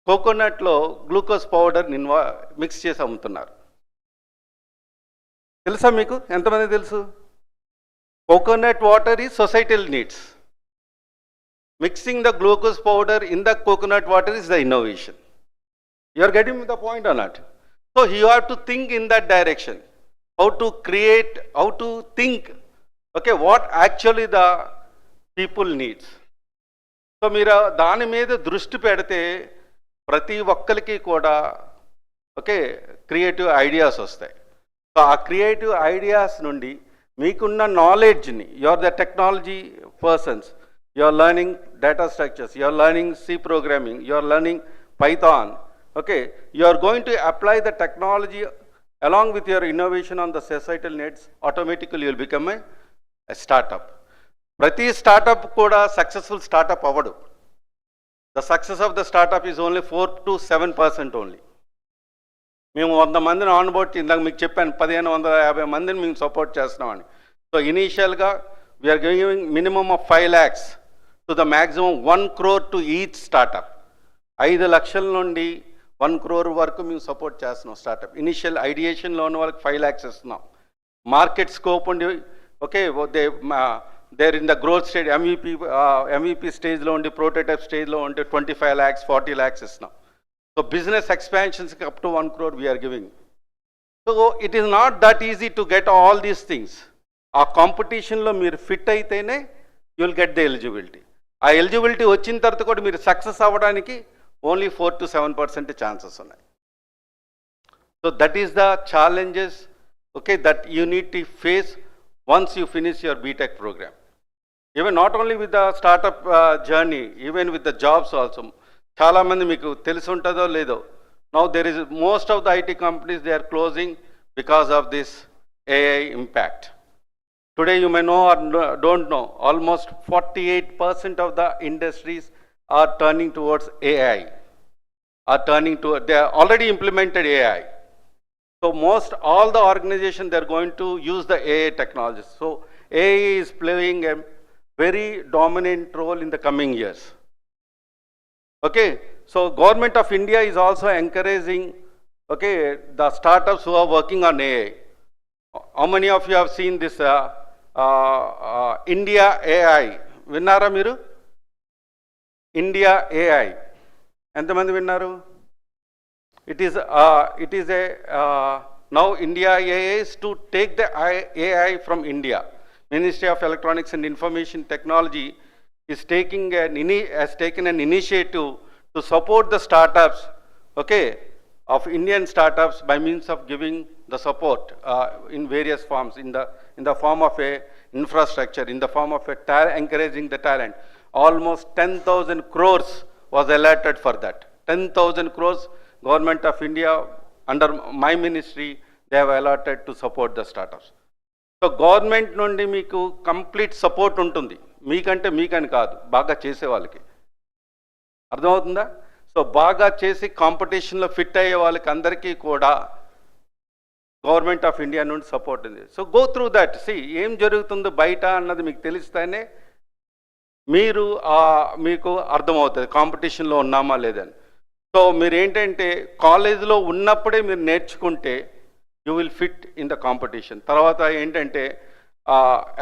కోకోనట్లో గ్లూకోజ్ పౌడర్ మిక్స్ చేసి అమ్ముతున్నారు. తెలుసా మీకు? ఎంతమంది తెలుసు? Coconut water is societal needs. Mixing the glucose powder in the coconut water is the innovation. You are getting the point or not? So you have to think in that direction. How to create, how to think, what actually the people needs. So మీరు దాని మీద దృష్టి పెడితే ప్రతి ఒక్కరికి కూడా creative ideas వస్తాయి. So ఆ క్రియేటివ్ ఐడియాస్ నుండి మీకున్న నాలెడ్జ్ని, you are the technology persons, you are learning data structures, you are learning C programming, you are learning Python, you are going to apply the technology along with your innovation on the societal needs. Automatically you will become a startup. Prati startup kuda successful startup avadu. The success of the startup is only 4 to 7% only. మేము 100 మందిని onboard, ఇందాక మీకు చెప్పాను 1550 మందిని మేము support చేస్తున్నామని. So ఇనీషియల్గా we are giving minimum of 5 lakhs to the maximum 1 crore to each startup. 5 లక్షల నుండి 1 crore వరకు మేము సపోర్ట్ చేస్తున్నాం స్టార్టప్. ఇనిషియల్ ఐడియేషన్లో ఉన్న వాళ్ళకి 5 lakhs ఇస్తున్నాం. మార్కెట్ స్కోప్ ఉండి there in the growth stage, MVP స్టేజ్లో ఉండి, ప్రోటోటైప్ స్టేజ్లో ఉంటే 25 lakhs 40 lakhs ఇస్తున్నాం. సో బిజినెస్ ఎక్స్పాన్షన్స్కి up to 1 crore we are giving. So it is not that easy to get all these things. ఆ కాంపిటీషన్లో మీరు ఫిట్ అయితేనే you will get the eligibility. ఆ ఎలిజిబిలిటీ వచ్చిన తర్వాత కూడా మీరు సక్సెస్ అవ్వడానికి ఓన్లీ 4 to 7% ఛాన్సెస్ ఉన్నాయి. So that is the challenges that you need to face once you finish your B Tech programme. Even not only with the startup journey, even with the jobs also. చాలామంది మీకు తెలిసి ఉంటుందో లేదో, now there is most of the IT companies they are closing because of this AI impact. Today you may know or don't know, almost 48% of the industries are turning towards AI, they are already implemented AI. So most all the organizations, they are going to use the AI technologies. So AI is playing a very dominant role in the coming years. So Government of India is also encouraging the startups who are working on AI. How many of you have seen this India AI? విన్నారా మీరు? India AI ఎంతమంది విన్నారు? It is a now India AI is to take the AI from India. Ministry of Electronics and Information Technology is has taken an initiative to support the startups of Indian startups by means of giving the support in various forms, in the form of a infrastructure, in the form of encouraging the talent. Almost 10,000 crores was allotted for that. 10,000 crores Government of India under my ministry they have allotted to support the startups. So government నుండి మీకు complete support ఉంటుంది, మీకని కాదు, బాగా చేసే వాళ్ళకి. అర్థమవుతుందా? So బాగా చేసి కాంపిటీషన్లో ఫిట్ అయ్యే వాళ్ళకి అందరికీ కూడా గవర్నమెంట్ ఆఫ్ ఇండియా నుండి సపోర్ట్ ఉంది. So go through that. ఏం జరుగుతుందో బయట అన్నది మీకు తెలిస్తేనే మీరు మీకు అర్థమవుతుంది కాంపిటీషన్లో ఉన్నామా లేదని. సో మీరు ఏంటంటే కాలేజీలో ఉన్నప్పుడే మీరు నేర్చుకుంటే you will fit in the competition. తర్వాత ఏంటంటే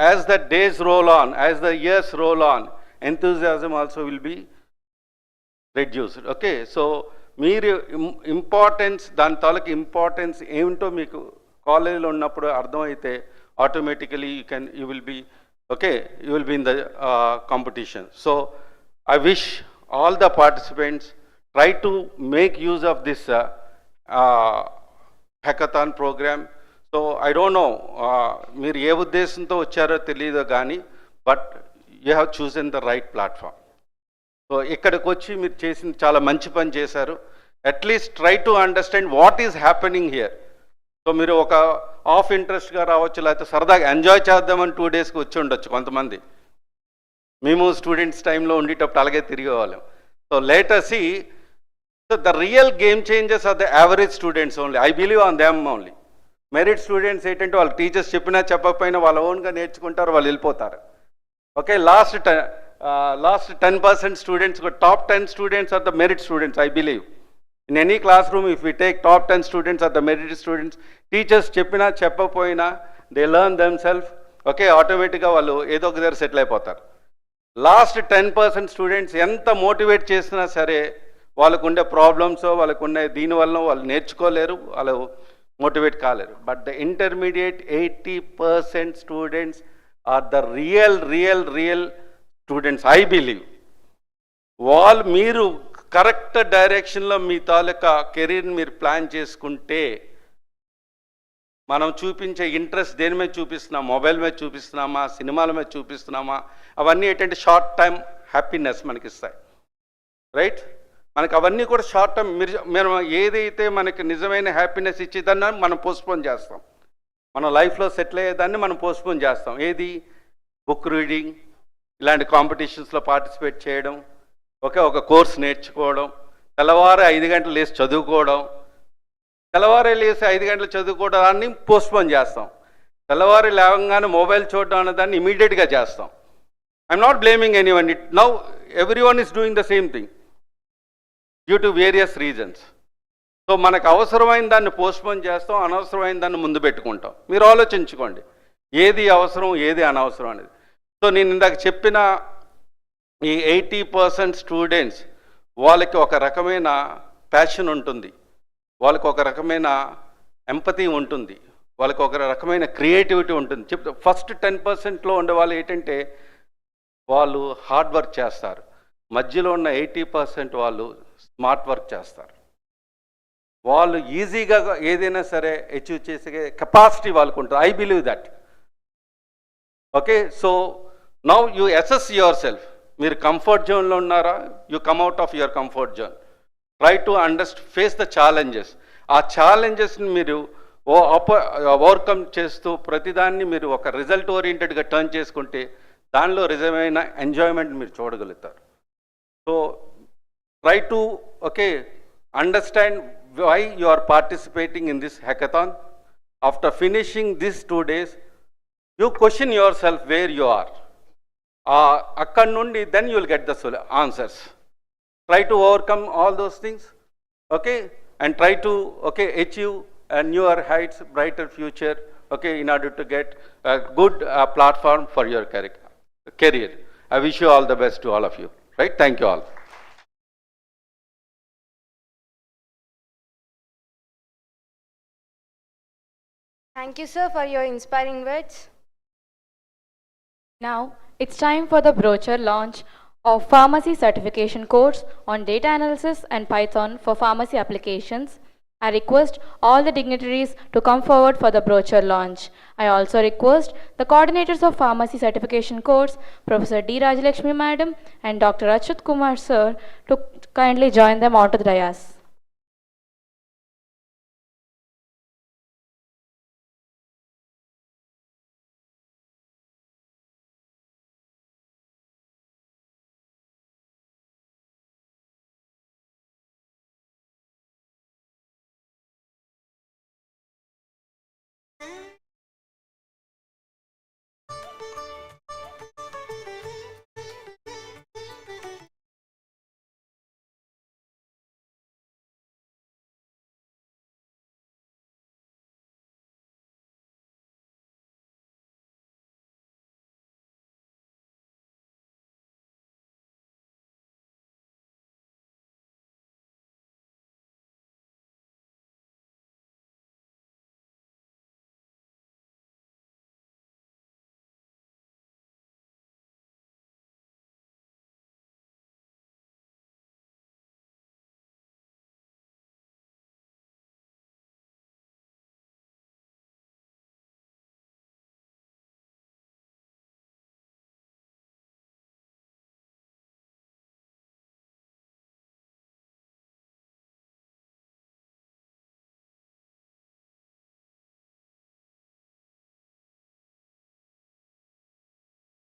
as the days roll on, as the years roll on, enthusiasm also will be reduced. Okay, so మీరు ఇంపార్టెన్స్, దాని తాలూకు ఇంపార్టెన్స్ ఏమిటో మీకు కాలేజీలో ఉన్నప్పుడు అర్థమైతే automatically you will be okay, you will be in the competition. So I wish all the participants try to make use of this hackathon program. So I don't know మీరు ఏ ఉద్దేశంతో వచ్చారో తెలియదు కానీ but you have chosen the right platform. So ఇక్కడికి వచ్చి మీరు చేసిన చాలా మంచి పని చేశారు. At least try to understand what is happening here. So మీరు ఒక ఆఫ్ ఇంట్రెస్ట్గా రావచ్చు, లేకపోతే సరదాగా ఎంజాయ్ చేద్దామని 2 డేస్కి వచ్చి ఉండొచ్చు కొంతమంది. మేము స్టూడెంట్స్ టైంలో ఉండేటప్పుడు అలాగే తిరిగేవాళ్ళం. So let us see. So the real game changers are the average students only. I believe on them only. Merit students ఏంటంటే వాళ్ళు టీచర్స్ చెప్పినా చెప్పకపోయినా వాళ్ళ ఓన్గా నేర్చుకుంటారు, వాళ్ళు వెళ్ళిపోతారు. Okay, last 10% students, top 10 students are the merit students. I believe in any class room if you take top 10 students are the merit students. Teachers చెప్పినా చెప్పకపోయినా they learn them self. Okay, ఆటోమేటిక్గా వాళ్ళు ఏదో ఒక దగ్గర సెటిల్ అయిపోతారు. Last 10% students ఎంత motivate చేసినా సరే వాళ్ళకు ఉండే ప్రాబ్లమ్స్, వాళ్ళకు ఉండే దీనివల్ల వాళ్ళు నేర్చుకోలేరు, వాళ్ళు మోటివేట్ కాలేరు. But the intermediate 80% students are the real students. I believe వాళ్ళు మీరు కరెక్ట్ డైరెక్షన్లో మీ తాలూకా కెరీర్ని మీరు ప్లాన్ చేసుకుంటే, మనం చూపించే ఇంట్రెస్ట్ దేని మీద చూపిస్తున్నాం, మొబైల్ మీద చూపిస్తున్నామా, సినిమాల మీద చూపిస్తున్నామా, అవన్నీ ఏంటంటే షార్ట్ టైం హ్యాపీనెస్ మనకి ఇస్తాయి. రైట్, మనకు అవన్నీ కూడా షార్ట్ టర్మ్. మీరు ఏదైతే మనకి నిజమైన హ్యాపీనెస్ ఇచ్చేదాన్ని మనం పోస్ట్పోన్ చేస్తాం. మన లైఫ్లో సెటిల్ అయ్యేదాన్ని మనం పోస్ట్పోన్ చేస్తాం. ఏది? బుక్ రీడింగ్, ఇలాంటి కాంపిటీషన్స్లో పార్టిసిపేట్ చేయడం, ఒక కోర్స్ నేర్చుకోవడం, తెల్లవారు 5 గంటలు లేసి చదువుకోవడం. తెల్లవారు లేసి 5 గంటలు చదువుకోవడాన్ని పోస్ట్పోన్ చేస్తాం. తెల్లవారు లేవగానే మొబైల్ చూడడం అన్నదాన్ని ఇమీడియట్గా చేస్తాం. I'm not blaming anyone. Now everyone is doing the same thing due to various reasons. So మనకు అవసరమైన దాన్ని పోస్ట్పోన్ చేస్తాం, అనవసరమైన దాన్ని ముందు పెట్టుకుంటాం. మీరు ఆలోచించుకోండి ఏది అవసరం ఏది అనవసరం అనేది. సో నేను ఇందాక చెప్పిన ఈ 80% స్టూడెంట్స్ వాళ్ళకి ఒక రకమైన ప్యాషన్ ఉంటుంది, వాళ్ళకి ఒక రకమైన ఎంపతి ఉంటుంది, వాళ్ళకి ఒక రకమైన క్రియేటివిటీ ఉంటుంది. చెప్తే ఫస్ట్ 10%లో ఉండే వాళ్ళు ఏంటంటే వాళ్ళు హార్డ్ వర్క్ చేస్తారు. మధ్యలో ఉన్న 80% వాళ్ళు స్మార్ట్ వర్క్ చేస్తారు. వాళ్ళు ఈజీగా ఏదైనా సరే అచీవ్ చేసే కెపాసిటీ వాళ్ళకు ఉంటుంది. I believe that. Okay, so now you assess your self. మీరు కంఫర్ట్ జోన్లో ఉన్నారా? You come out of your comfort zone. Try to face the challenges. ఆ ఛాలెంజెస్ని మీరు ఓవర్కమ్ చేస్తూ ప్రతిదాన్ని మీరు ఒక రిజల్ట్ ఓరియంటెడ్గా టర్న్ చేసుకుంటే దానిలో నిజమైన ఎంజాయ్మెంట్ మీరు చూడగలుగుతారు. So try to understand why you are participating in this hackathon. After finishing these 2 days, you question yourself where you are. Akkad nundi then you will get the answers. Try to overcome all those things, and try to achieve newer heights, brighter future, in order to get a good platform for your career. I wish you all the best to all of you. Right? Thank you all. Thank you, sir, for your inspiring words. Now, it's time for the brochure launch of Pharmacy Certification course on Data Analysis and Python for Pharmacy Applications. I request all the dignitaries to come forward for the brochure launch. I also request the coordinators of Pharmacy Certification course, Professor D. Rajalakshmi Madam and Dr. Achyut Kumar Sir, to kindly join them onto the dais.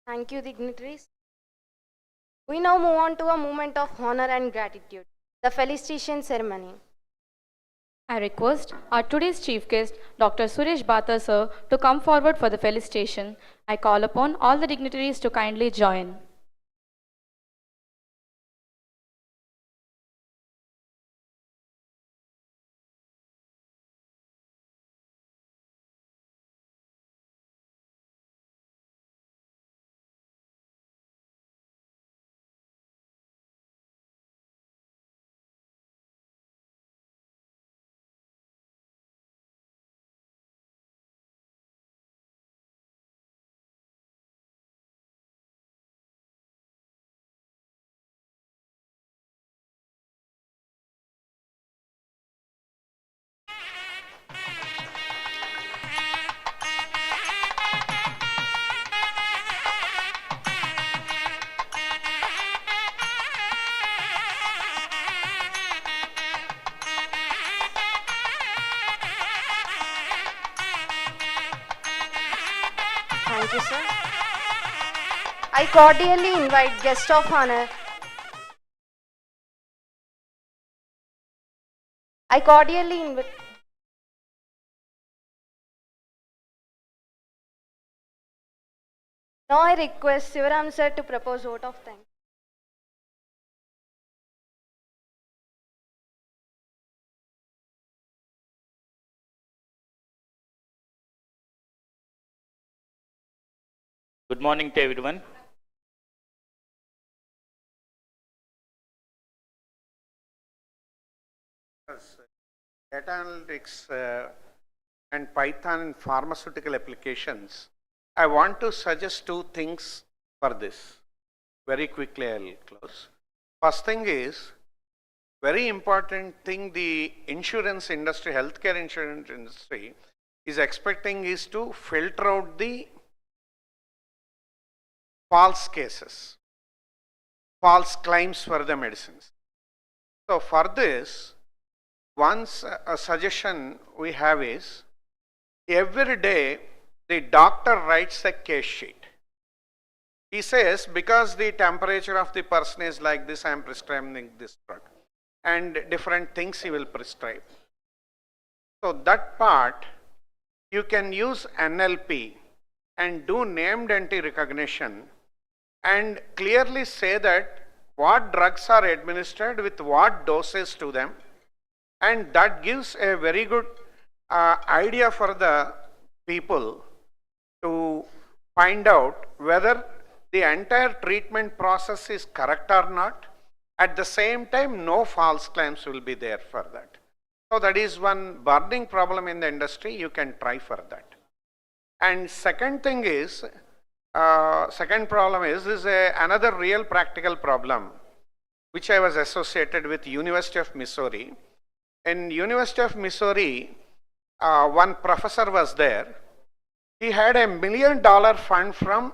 Thank you, dignitaries. We now move on to a moment of honor and gratitude, the felicitation ceremony. I request our today's chief guest, Dr. Suresh Bhatta sir, to come forward for the felicitation. I call upon all the dignitaries to kindly join. Thank you, sir. I cordially invite guest of honor. I cordially invite. Now I request Sivaram sir to propose vote of thanks. Good morning to everyone. Data analytics and Python in pharmaceutical applications, I want to suggest two things for this. Very quickly I'll close. First thing is, very important thing the insurance industry, healthcare insurance industry is expecting is to filter out the false cases, false claims for the medicines. So for this, once a suggestion we have is, every day the doctor writes a case sheet. He says, because the temperature of the person is like this, I am prescribing this drug. And different things he will prescribe. So that part, you can use NLP and do named entity recognition and clearly say that what drugs are administered with what doses to them, and that gives a very good idea for the people to find out whether the entire treatment process is correct or not. At the same time, no false claims will be there for that. So that is one burning problem in the industry. You can try for that. And second thing is, second problem is another real practical problem which I was associated with University of Missouri. In University of Missouri, one professor was there. He had $1 million fund from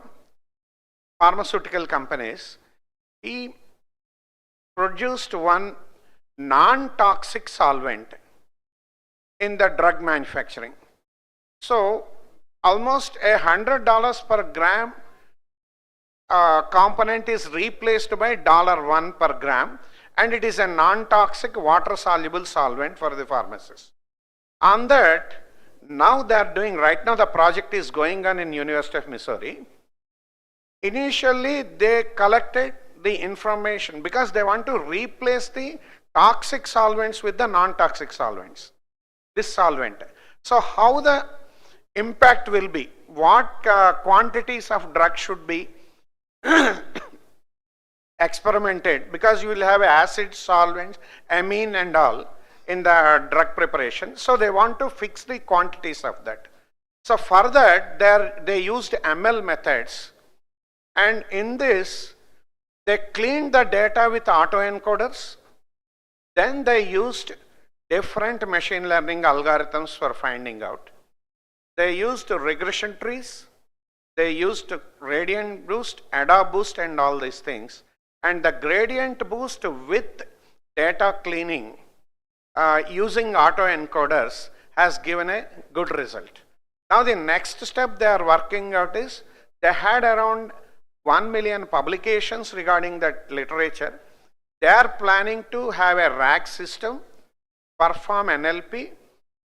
pharmaceutical companies. He produced one non-toxic solvent in the drug manufacturing. So almost $100 per gram component is replaced by $1 per gram, and it is a non-toxic water-soluble solvent for the pharmacists. On that, now they are doing, right now the project is going on in University of Missouri. Initially, they collected the information because they want to replace the toxic solvents with the non-toxic solvents, this solvent. So how the impact will be, what quantities of drug should be experimented, because you will have acid, solvents, amine and all in the drug preparation. So they want to fix the quantities of that. So for that, they used ML methods, and in this, they cleaned the data with autoencoders. Then they used different machine learning algorithms for finding out. They used regression trees, they used gradient boost, ADA boost and all these things. And the gradient boost with data cleaning using autoencoders has given a good result. Now the next step they are working out is, they had around 1 million publications regarding that literature. They are planning to have a rack system, perform NLP,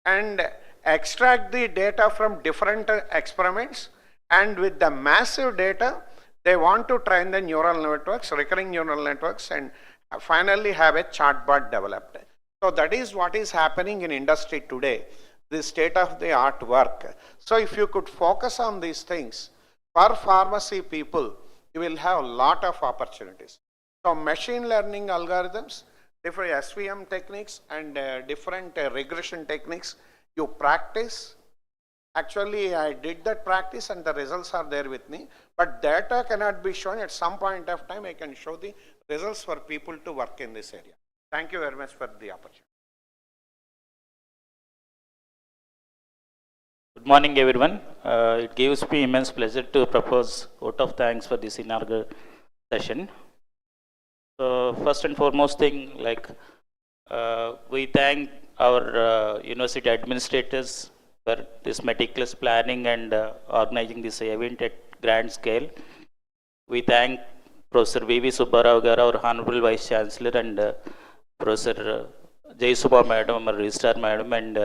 and extract the data from different experiments. And with the massive data, they want to train the neural networks, recurring neural networks, and finally have a chatbot developed. So that is what is happening in industry today, the state of the art work. So if you could focus on these things, for pharmacy people, you will have a lot of opportunities. So machine learning algorithms, different SVM techniques and different regression techniques, you practice. Actually, I did that practice and the results are there with me, but data cannot be shown. At some point of time, I can show the results for people to work in this area. Thank you very much for the opportunity. Good morning, everyone. It gives me immense pleasure to propose vote of thanks for this inaugural session. So first and foremost thing, we thank our university administrators for this meticulous planning and organizing this event at grand scale. We thank Professor V.V. Subbarao Garu, our Honorable Vice Chancellor, and Professor Jai Subha Madam, our Registrar Madam, and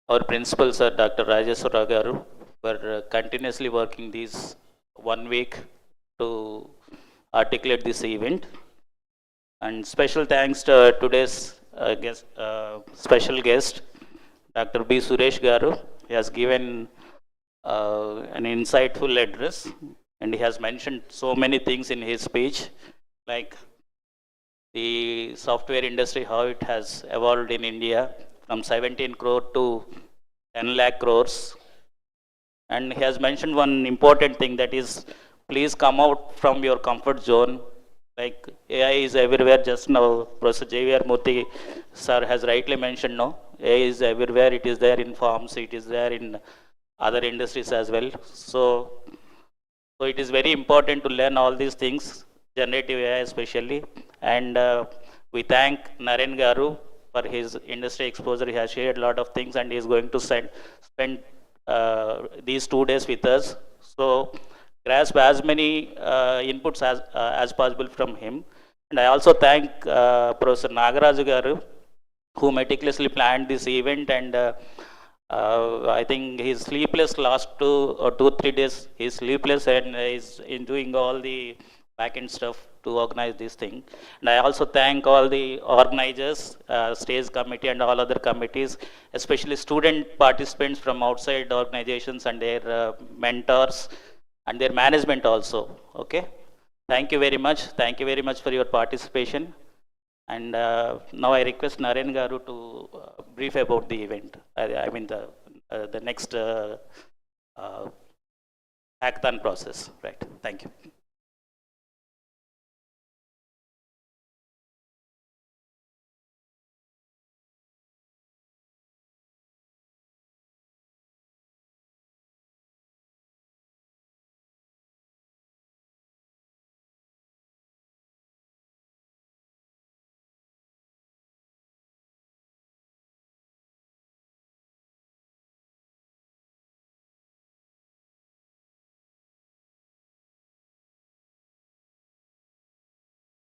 our Principal Sir, Dr. Rajeswara Garu, for continuously working these 1 week to articulate this event. And special thanks to today's special guest, Dr. B. Suresh Garu. He has given an insightful address, and he has mentioned so many things in his speech, like the software industry, how it has evolved in India from 17 crore to 10 lakh crores. And he has mentioned one important thing, that is, please come out from your comfort zone. Like AI is everywhere. Just now, Professor J.V.R. Murthy sir has rightly mentioned, no, AI is everywhere. It is there in farms, it is there in other industries as well. So it is very important to learn all these things, generative AI especially. And we thank Naren Garu for his industry exposure. He has shared a lot of things, and he is going to spend these 2 days with us. So grasp as many inputs as possible from him. And I also thank Professor Nagaraju Garu, who meticulously planned this event, and I think he's sleepless last 2-3 days. He's sleepless and is in doing all the back-end stuff to organize this thing. And I also thank all the organizers, stage committee and all other committees, especially student participants from outside organizations and their mentors and their management also. Okay. Thank you very much. Thank you very much for your participation. And now I request Naren Garu to brief about the event. I mean the next hackathon process. Right. Thank you.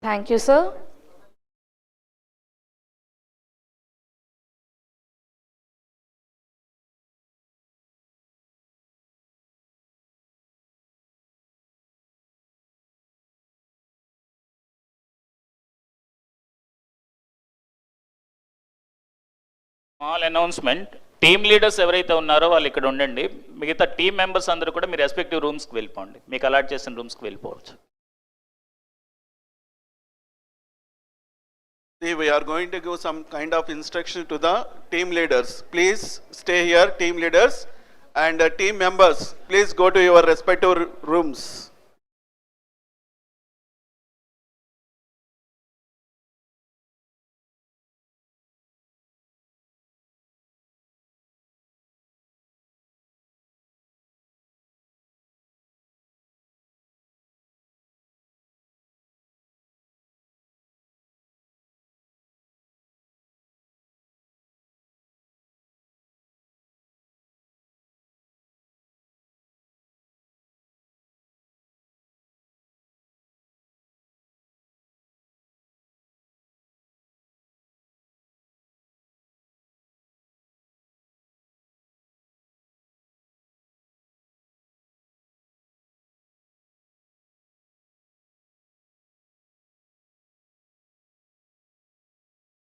Thank you, sir. Small announcement, team leaders ఎవరైతే ఉన్నారో వాళ్ళు ఇక్కడ ఉండండి. మిగతా team members అందరూ కూడా మీ respective రూమ్స్కి వెళ్ళిపోండి, మీకు అలాట్ చేసిన రూమ్స్కి వెళ్ళిపోవచ్చు. See, we are going to give some kind of instruction to the team leaders. Please stay here, team leaders, and team members, please go to your respective rooms.